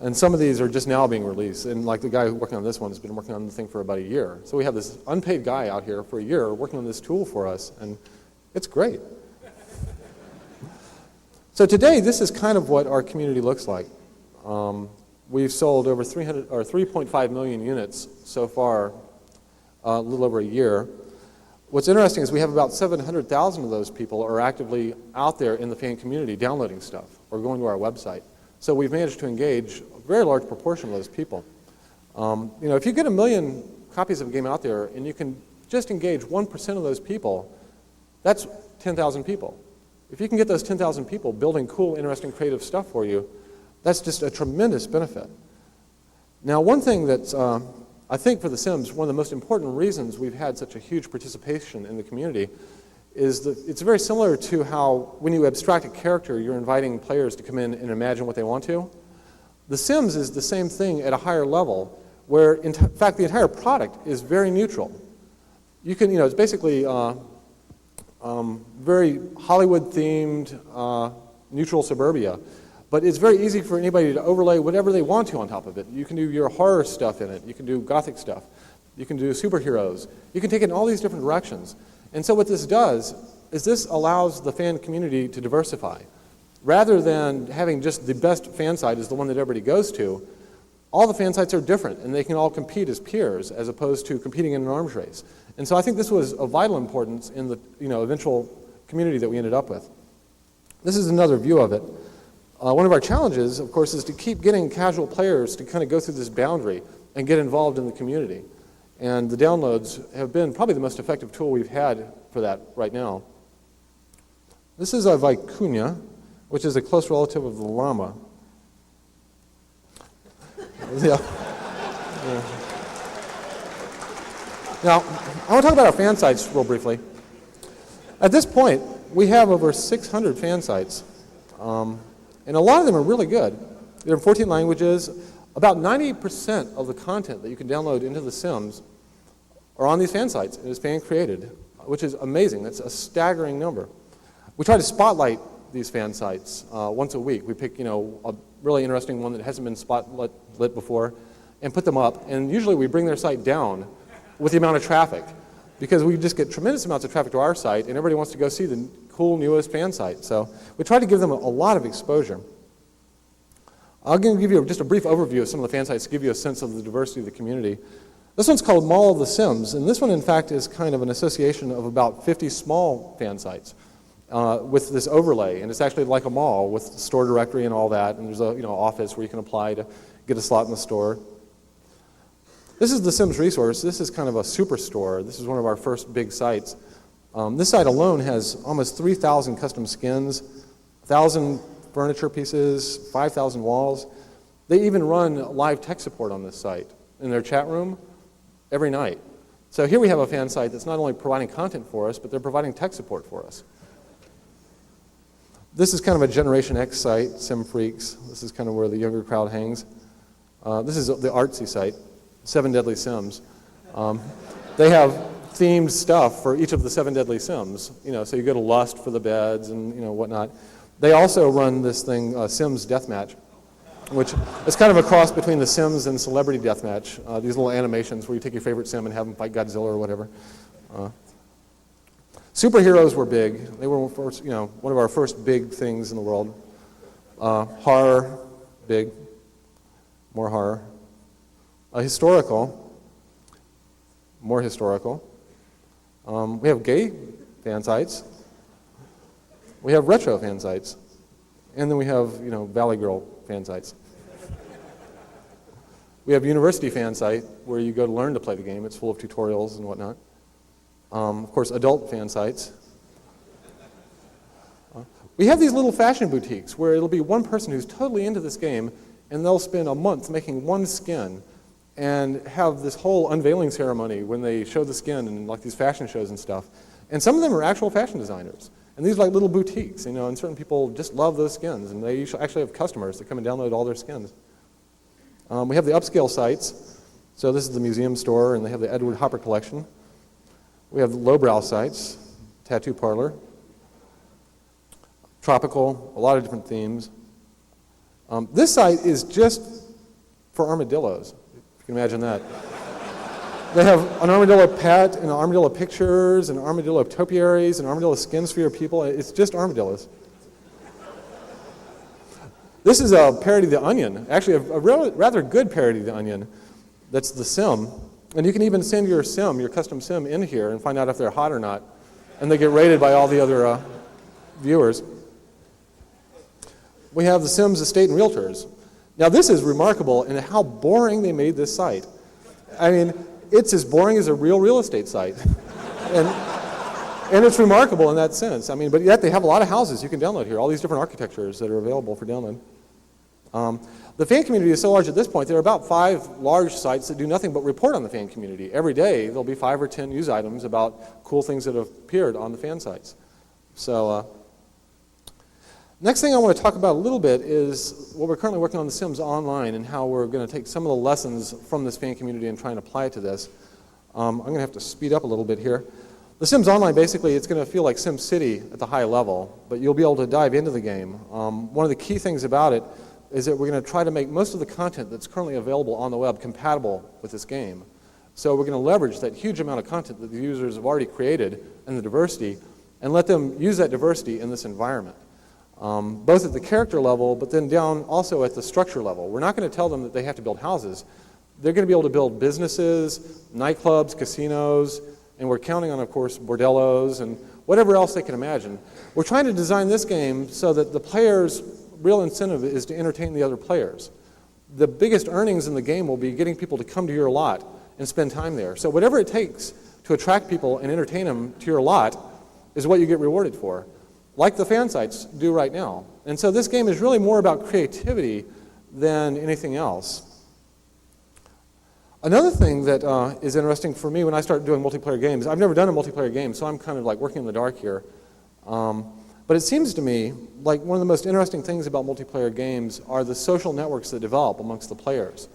And some of these are just now being released. And like the guy working on this one has been working on the thing for about a year. So we have this unpaid guy out here for a year working on this tool for us, and it's great. So today, this is kind of what our community looks like. We've sold over 3.5 million units so far, a little over a year. What's interesting is we have about 700,000 of those people are actively out there in the fan community downloading stuff or going to our website. So we've managed to engage a very large proportion of those people. If you get 1 million copies of a game out there and you can just engage 1% of those people, that's 10,000 people. If you can get those 10,000 people building cool, interesting, creative stuff for you, that's just a tremendous benefit. Now, one thing that's, I think for The Sims, one of the most important reasons we've had such a huge participation in the community is that it's very similar to how when you abstract a character, you're inviting players to come in and imagine what they want to. The Sims is the same thing at a higher level, where in fact the entire product is very neutral. You can, it's basically very Hollywood-themed, neutral suburbia. But it's very easy for anybody to overlay whatever they want to on top of it. You can do your horror stuff in it. You can do gothic stuff. You can do superheroes. You can take it in all these different directions. And so what this does is this allows the fan community to diversify. Rather than having just the best fan site is the one that everybody goes to, all the fan sites are different, and they can all compete as peers as opposed to competing in an arms race. And so I think this was of vital importance in the eventual community that we ended up with. This is another view of it. One of our challenges, of course, is to keep getting casual players to kind of go through this boundary and get involved in the community. And the downloads have been probably the most effective tool we've had for that right now. This is a vicuña, which is a close relative of the llama. Yeah. Now, I want to talk about our fan sites real briefly. At this point, we have over 600 fan sites. And a lot of them are really good. They're in 14 languages. About 90% of the content that you can download into The Sims are on these fan sites. It is fan created, which is amazing. That's a staggering number. We try to spotlight these fan sites once a week. We pick, a really interesting one that hasn't been spotlit before and put them up. And usually we bring their site down with the amount of traffic because we just get tremendous amounts of traffic to our site and everybody wants to go see the cool, newest fan site. So we try to give them a lot of exposure. I'm going to give you just a brief overview of some of the fan sites to give you a sense of the diversity of the community. This one's called Mall of the Sims, and this one, in fact, is kind of an association of about 50 small fan sites with this overlay, and it's actually like a mall with the store directory and all that, and there's a office where you can apply to get a slot in the store. This is the Sims resource. This is kind of a superstore. This is one of our first big sites. This site alone has almost 3,000 custom skins, 1,000 furniture pieces, 5,000 walls. They even run live tech support on this site in their chat room every night. So here we have a fan site that's not only providing content for us, but they're providing tech support for us. This is kind of a Generation X site, Sim Freaks. This is kind of where the younger crowd hangs. This is the artsy site, 7 Deadly Sims. They have themed stuff for each of the 7 Deadly Sims. So you go to Lust for the beds and whatnot. They also run this thing, Sims Deathmatch, which is kind of a cross between The Sims and Celebrity Deathmatch. These little animations where you take your favorite Sim and have them fight Godzilla or whatever. Superheroes were big. They were first, one of our first big things in the world. Horror, big, more horror. Historical, more historical. We have gay fan sites. We have retro fan sites. And then we have, Valley Girl fan sites. We have university fan site where you go to learn to play the game. It's full of tutorials and whatnot. Of course, adult fan sites. We have these little fashion boutiques where it'll be one person who's totally into this game and they'll spend a month making one skin and have this whole unveiling ceremony when they show the skin in like these fashion shows and stuff. And some of them are actual fashion designers. And these are like little boutiques, and certain people just love those skins, and they actually have customers that come and download all their skins. We have the upscale sites. So this is the museum store, and they have the Edward Hopper collection. We have the lowbrow sites, tattoo parlor, tropical, a lot of different themes. This site is just for armadillos, if you can imagine that. They have an armadillo pet, and armadillo pictures, and armadillo topiaries, and armadillo skins for your people. It's just armadillos. This is a parody of The Onion, actually a rather good parody of The Onion. That's the Sim. And you can even send your Sim, your custom Sim, in here and find out if they're hot or not. And they get rated by all the other viewers. we have The Sims Estate and Realtors. Now this is remarkable in how boring they made this site. I mean, it's as boring as a real estate site. And it's remarkable in that sense. I mean, but yet they have a lot of houses you can download here, all these different architectures that are available for download. The fan community is so large at this point, there are about 5 large sites that do nothing but report on the fan community. Every day, there'll be 5 or 10 news items about cool things that have appeared on the fan sites. So, next thing I want to talk about a little bit is what we're currently working on The Sims Online and how we're going to take some of the lessons from this fan community and try and apply it to this. I'm going to have to speed up a little bit here. The Sims Online, basically, it's going to feel like SimCity at the high level, but you'll be able to dive into the game. One of the key things about it is that we're going to try to make most of the content that's currently available on the web compatible with this game. So we're going to leverage that huge amount of content that the users have already created and the diversity and let them use that diversity in this environment, both at the character level but then down also at the structure level. We're not going to tell them that they have to build houses. They're going to be able to build businesses, nightclubs, casinos, and we're counting on, of course, bordellos and whatever else they can imagine. We're trying to design this game so that the players' real incentive is to entertain the other players. The biggest earnings in the game will be getting people to come to your lot and spend time there. So whatever it takes to attract people and entertain them to your lot is what you get rewarded for, like the fan sites do right now. And so this game is really more about creativity than anything else. Another thing that is interesting for me when I start doing multiplayer games, I've never done a multiplayer game, so I'm kind of like working in the dark here. But it seems to me like one of the most interesting things about multiplayer games are the social networks that develop amongst the players.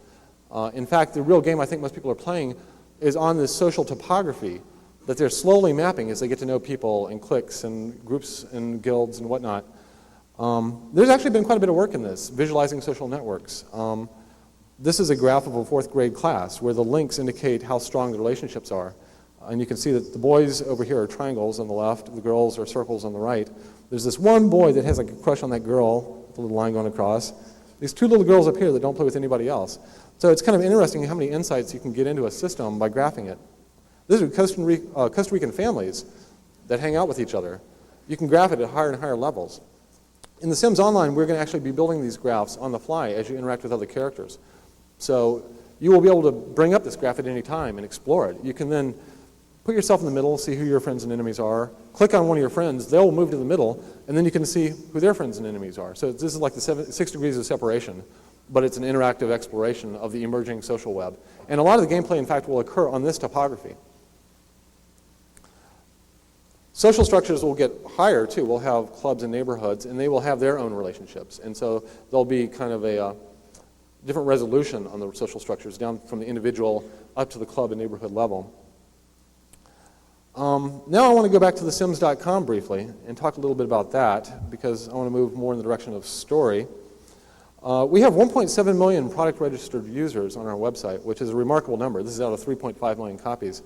In fact, the real game I think most people are playing is on this social topography that they're slowly mapping as they get to know people in cliques and groups and guilds and whatnot. There's actually been quite a bit of work in this, visualizing social networks. This is a graph of a 4th grade class where the links indicate how strong the relationships are. And you can see that the boys over here are triangles on the left, the girls are circles on the right. There's this one boy that has like a crush on that girl, with a little line going across. These 2 little girls up here that don't play with anybody else. So it's kind of interesting how many insights you can get into a system by graphing it. These are Costa Rican families that hang out with each other. You can graph it at higher and higher levels. In The Sims Online, we're going to actually be building these graphs on the fly as you interact with other characters. So you will be able to bring up this graph at any time and explore it. You can then put yourself in the middle, see who your friends and enemies are, click on one of your friends, they'll move to the middle, and then you can see who their friends and enemies are. So this is like the 6 degrees of separation, but it's an interactive exploration of the emerging social web. And a lot of the gameplay, in fact, will occur on this topography. Social structures will get higher, too. We'll have clubs and neighborhoods, and they will have their own relationships. And so there'll be kind of a different resolution on the social structures, down from the individual up to the club and neighborhood level. Now I want to go back to thesims.com briefly and talk a little bit about that because I want to move more in the direction of story. We have 1.7 million product registered users on our website, which is a remarkable number. This is out of 3.5 million copies.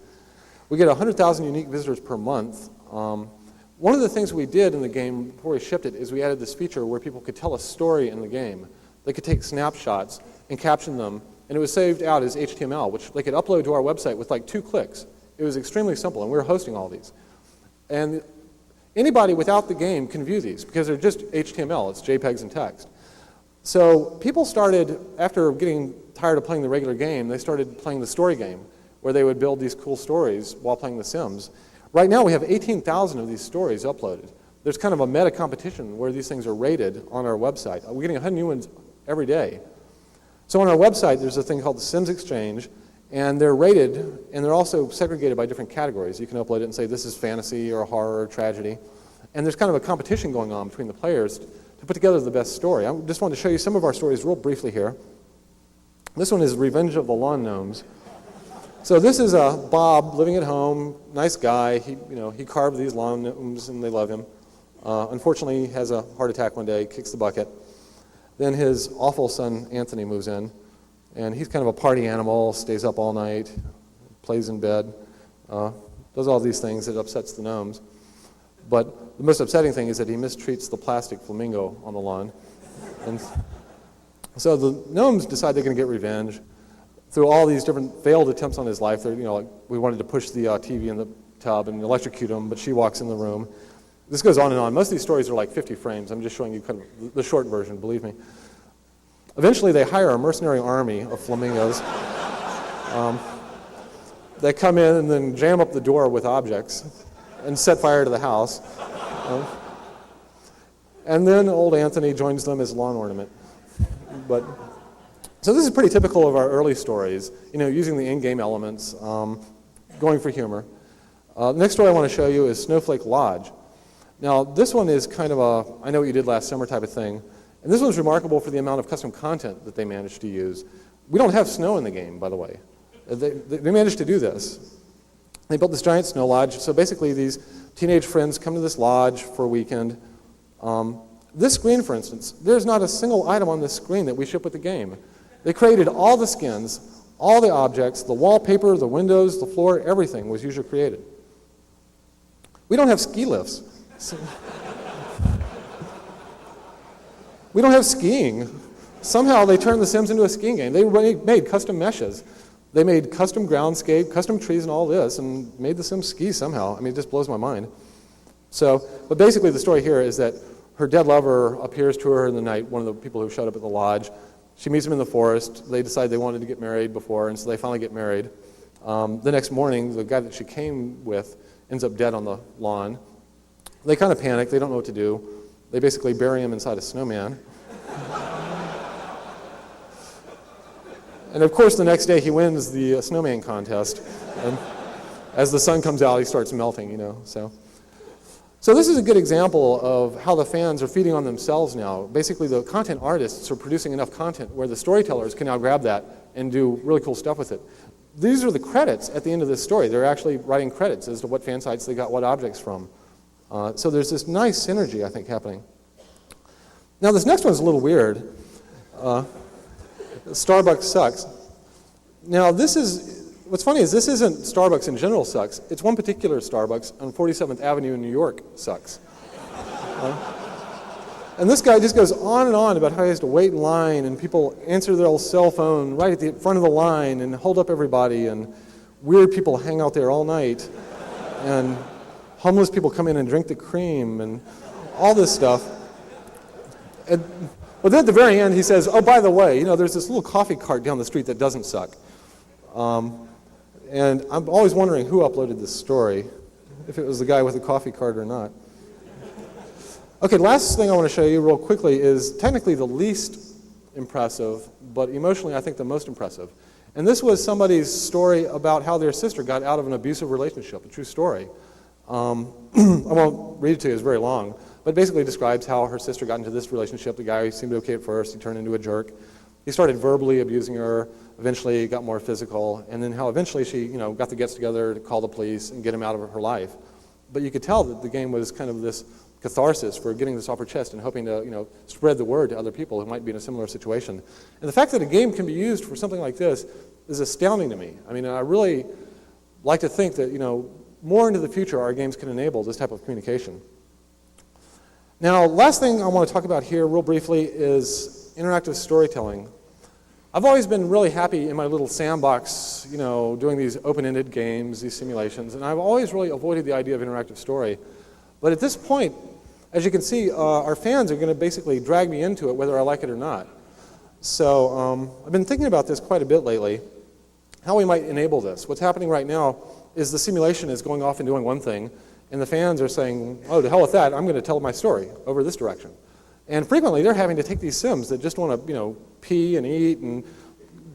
We get 100,000 unique visitors per month. One of the things we did in the game before we shipped it is we added this feature where people could tell a story in the game. They could take snapshots and caption them, and it was saved out as HTML, which they could upload to our website with like 2 clicks. It was extremely simple, and we were hosting all these. And anybody without the game can view these because they're just HTML. It's JPEGs and text. So people started, after getting tired of playing the regular game, they started playing the story game where they would build these cool stories while playing The Sims. Right now we have 18,000 of these stories uploaded. There's kind of a meta competition where these things are rated on our website. We're getting 100 new ones every day. So on our website there's a thing called the Sims Exchange, and they're rated, and they're also segregated by different categories. You can upload it and say this is fantasy or horror or tragedy. And there's kind of a competition going on between the players to put together the best story. I just wanted to show you some of our stories real briefly here. This one is Revenge of the Lawn Gnomes. So this is Bob living at home, nice guy. He carved these lawn gnomes and they love him. Unfortunately, he has a heart attack one day, kicks the bucket. Then his awful son, Anthony, moves in. And he's kind of a party animal, stays up all night, plays in bed, does all these things that upsets the gnomes. But the most upsetting thing is that he mistreats the plastic flamingo on the lawn. And so the gnomes decide they're going to get revenge. Through all these different failed attempts on his life, like we wanted to push the TV in the tub and electrocute him, but she walks in the room. This goes on and on. Most of these stories are like 50 frames. I'm just showing you kind of the short version, believe me. Eventually, they hire a mercenary army of flamingos. They come in and then jam up the door with objects and set fire to the house. And then old Anthony joins them as lawn ornament. So this is pretty typical of our early stories, using the in-game elements, going for humor. The next story I want to show you is Snowflake Lodge. Now, this one is kind of a I know what you did last summer type of thing. And this one's remarkable for the amount of custom content that they managed to use. We don't have snow in the game, by the way. They managed to do this. They built this giant snow lodge. So basically, these teenage friends come to this lodge for a weekend. This screen, for instance, there's not a single item on this screen that we ship with the game. They created all the skins, all the objects, the wallpaper, the windows, the floor, everything was user created. We don't have ski lifts. We don't have skiing. Somehow they turned The Sims into a skiing game. They made custom meshes. They made custom groundscape, custom trees and all this, and made The Sims ski somehow. I mean, it just blows my mind. But basically the story here is that her dead lover appears to her in the night, one of the people who showed up at the lodge. She meets him in the forest. They decide they wanted to get married before, and so they finally get married. The next morning, the guy that she came with ends up dead on the lawn. They kind of panic. They don't know what to do. They basically bury him inside a snowman. And of course, the next day he wins the snowman contest. And as the sun comes out, he starts melting, So this is a good example of how the fans are feeding on themselves now. Basically, the content artists are producing enough content where the storytellers can now grab that and do really cool stuff with it. These are the credits at the end of this story. They're actually writing credits as to what fan sites they got what objects from. So there's this nice synergy, I think, happening. Now, this next one's a little weird. Starbucks sucks. Now, what's funny is this isn't Starbucks in general sucks. It's one particular Starbucks on 47th Avenue in New York sucks. And this guy just goes on and on about how he has to wait in line and people answer their old cell phone right at the front of the line and hold up everybody and weird people hang out there all night and homeless people come in and drink the cream and all this stuff. But then at the very end he says, oh, by the way, there's this little coffee cart down the street that doesn't suck. And I'm always wondering who uploaded this story, if it was the guy with the coffee cart or not. Okay, last thing I want to show you real quickly is technically the least impressive, but emotionally I think the most impressive. And this was somebody's story about how their sister got out of an abusive relationship, a true story. I won't read it to you, it's very long, but basically describes how her sister got into this relationship. The guy seemed okay at first, he turned into a jerk. He started verbally abusing her, eventually got more physical, and then how eventually she got the gets together to call the police and get him out of her life. But you could tell that the game was kind of this catharsis for getting this off her chest and hoping to spread the word to other people who might be in a similar situation. And the fact that a game can be used for something like this is astounding to me. I mean, I really like to think that more into the future our games can enable this type of communication. Now, last thing I want to talk about here real briefly is interactive storytelling. I've always been really happy in my little sandbox, doing these open-ended games, these simulations, and I've always really avoided the idea of interactive story. But at this point, as you can see, our fans are going to basically drag me into it whether I like it or not. So I've been thinking about this quite a bit lately, how we might enable this. What's happening right now is the simulation is going off and doing one thing, and the fans are saying, oh, to hell with that, I'm going to tell my story over this direction. And frequently they're having to take these Sims that just want to, pee and eat and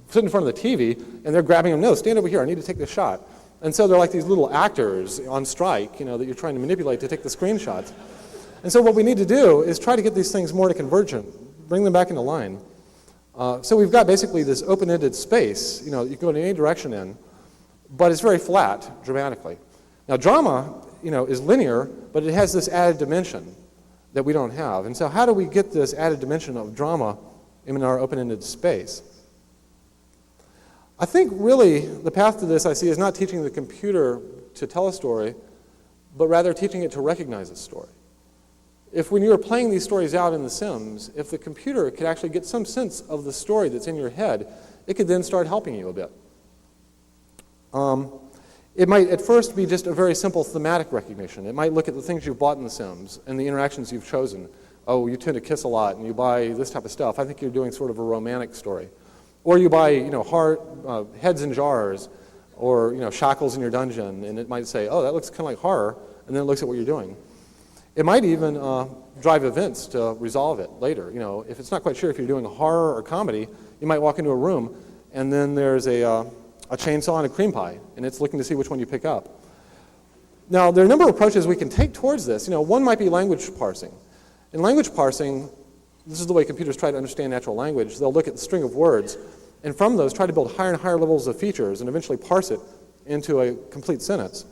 sit in front of the TV, and they're grabbing them, no, stand over here, I need to take this shot. And so they're like these little actors on strike, that you're trying to manipulate to take the screenshots. And so what we need to do is try to get these things more to convergent, bring them back into line. So we've got basically this open-ended space, you can go in any direction in, but it's very flat dramatically. Now drama, is linear, but it has this added dimension that we don't have. And so how do we get this added dimension of drama in our open-ended space? I think really the path to this I see is not teaching the computer to tell a story, but rather teaching it to recognize a story. If when you're playing these stories out in The Sims, if the computer could actually get some sense of the story that's in your head, it could then start helping you a bit. It might at first be just a very simple thematic recognition. It might look at the things you've bought in The Sims and the interactions you've chosen. Oh, you tend to kiss a lot and you buy this type of stuff. I think you're doing sort of a romantic story. Or you buy, heads in jars, or shackles in your dungeon, and it might say, oh, that looks kind of like horror, and then it looks at what you're doing. It might even drive events to resolve it later. If it's not quite sure if you're doing horror or comedy, you might walk into a room, and then there's a chainsaw and a cream pie, and it's looking to see which one you pick up. Now, there are a number of approaches we can take towards this. One might be language parsing. In language parsing, this is the way computers try to understand natural language. They'll look at the string of words, and from those try to build higher and higher levels of features and eventually parse it into a complete sentence.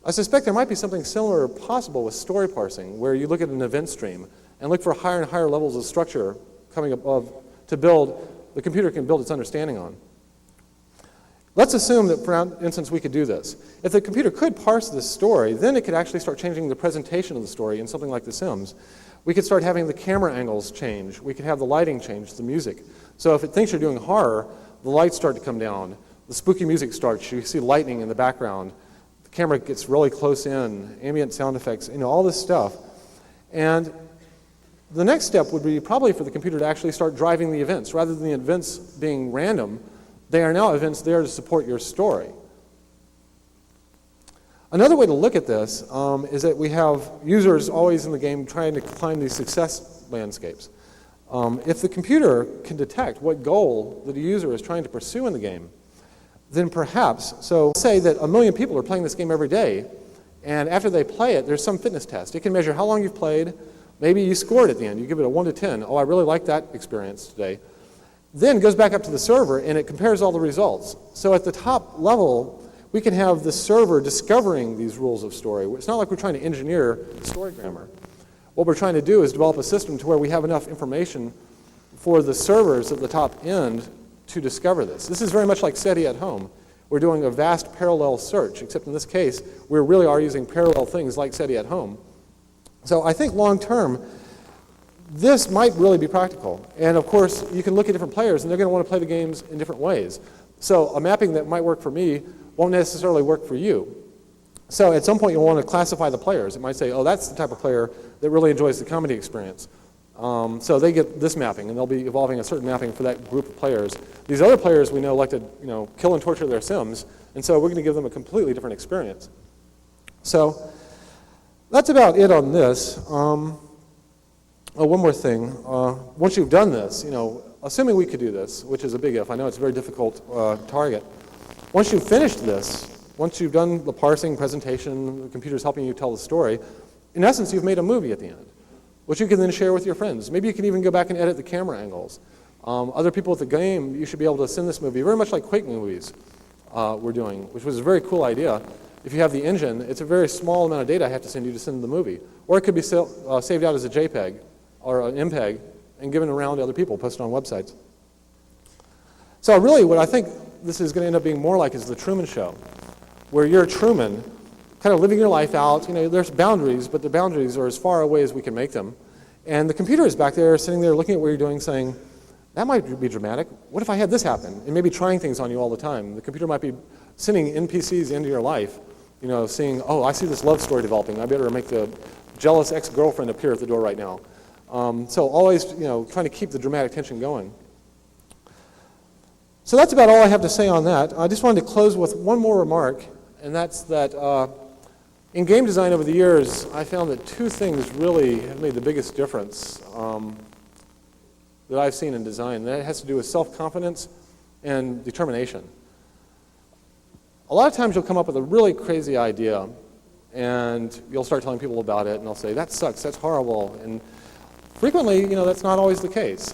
I suspect there might be something similar possible with story parsing, where you look at an event stream and look for higher and higher levels of structure coming above to build, the computer can build its understanding on. Let's assume that, for instance, we could do this. If the computer could parse this story, then it could actually start changing the presentation of the story in something like The Sims. We could start having the camera angles change. We could have the lighting change, the music. So if it thinks you're doing horror, the lights start to come down. The spooky music starts. You see lightning in the background. The camera gets really close in, ambient sound effects, all this stuff. And the next step would be probably for the computer to actually start driving the events. Rather than the events being random, they are now events there to support your story. Another way to look at this is that we have users always in the game trying to climb these success landscapes. If the computer can detect what goal that a user is trying to pursue in the game, then perhaps, so say that 1 million people are playing this game every day, and after they play it, there's some fitness test. It can measure how long you've played. Maybe you scored at the end. You give it a 1 to 10. Oh, I really like that experience today. Then it goes back up to the server, and it compares all the results. So at the top level, we can have the server discovering these rules of story. It's not like we're trying to engineer story grammar. What we're trying to do is develop a system to where we have enough information for the servers at the top end to discover this. This is very much like SETI at home. We're doing a vast parallel search, except in this case, we really are using parallel things like SETI at home. So I think long term, this might really be practical. And of course, you can look at different players, and they're going to want to play the games in different ways. So a mapping that might work for me won't necessarily work for you. So at some point, you'll want to classify the players. It might say, oh, that's the type of player that really enjoys the comedy experience. So they get this mapping, and they'll be evolving a certain mapping for that group of players. These other players we know like to kill and torture their Sims, and so we're going to give them a completely different experience. So that's about it on this. Oh, one more thing. Once you've done this, assuming we could do this, which is a big if, I know it's a very difficult target. Once you've finished this, once you've done the parsing, presentation, the computer's helping you tell the story, in essence, you've made a movie at the end, which you can then share with your friends. Maybe you can even go back and edit the camera angles. Other people with the game, you should be able to send this movie, very much like Quake movies we're doing, which was a very cool idea. If you have the engine, it's a very small amount of data I have to send you to send the movie. Or it could be saved out as a JPEG or an MPEG and given around to other people, posted on websites. So really what I think this is going to end up being more like is the Truman Show, where you're Truman, kind of living your life out. There's boundaries, but the boundaries are as far away as we can make them. And the computer is back there, sitting there looking at what you're doing, saying, that might be dramatic. What if I had this happen? And maybe trying things on you all the time. The computer might be sending NPCs into your life, seeing, oh, I see this love story developing. I better make the jealous ex-girlfriend appear at the door right now. So always, trying to keep the dramatic tension going. So that's about all I have to say on that. I just wanted to close with one more remark, and that's that in game design over the years, I found that two things really have made the biggest difference that I've seen in design. That has to do with self-confidence and determination. A lot of times you'll come up with a really crazy idea, and you'll start telling people about it, and they'll say, that sucks, that's horrible. And frequently, that's not always the case.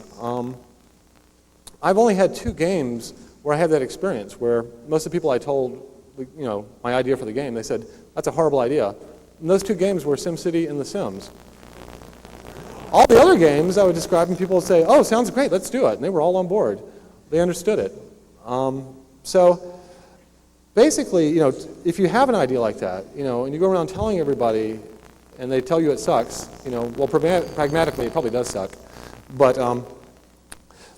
I've only had 2 games where I had that experience, where most of the people I told, my idea for the game, they said, that's a horrible idea. And those 2 games were SimCity and The Sims. All the other games I would describe, and people would say, oh, sounds great, let's do it. And they were all on board. They understood it. So basically, if you have an idea like that, and you go around telling everybody, and they tell you it sucks, well, pragmatically, it probably does suck. But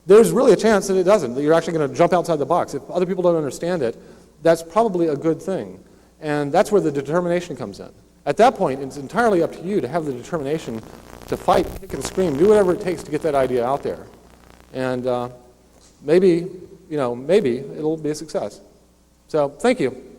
there's really a chance that it doesn't, that you're actually going to jump outside the box. If other people don't understand it, that's probably a good thing. And that's where the determination comes in. At that point, it's entirely up to you to have the determination to fight, kick and scream, do whatever it takes to get that idea out there. And maybe it'll be a success. So thank you.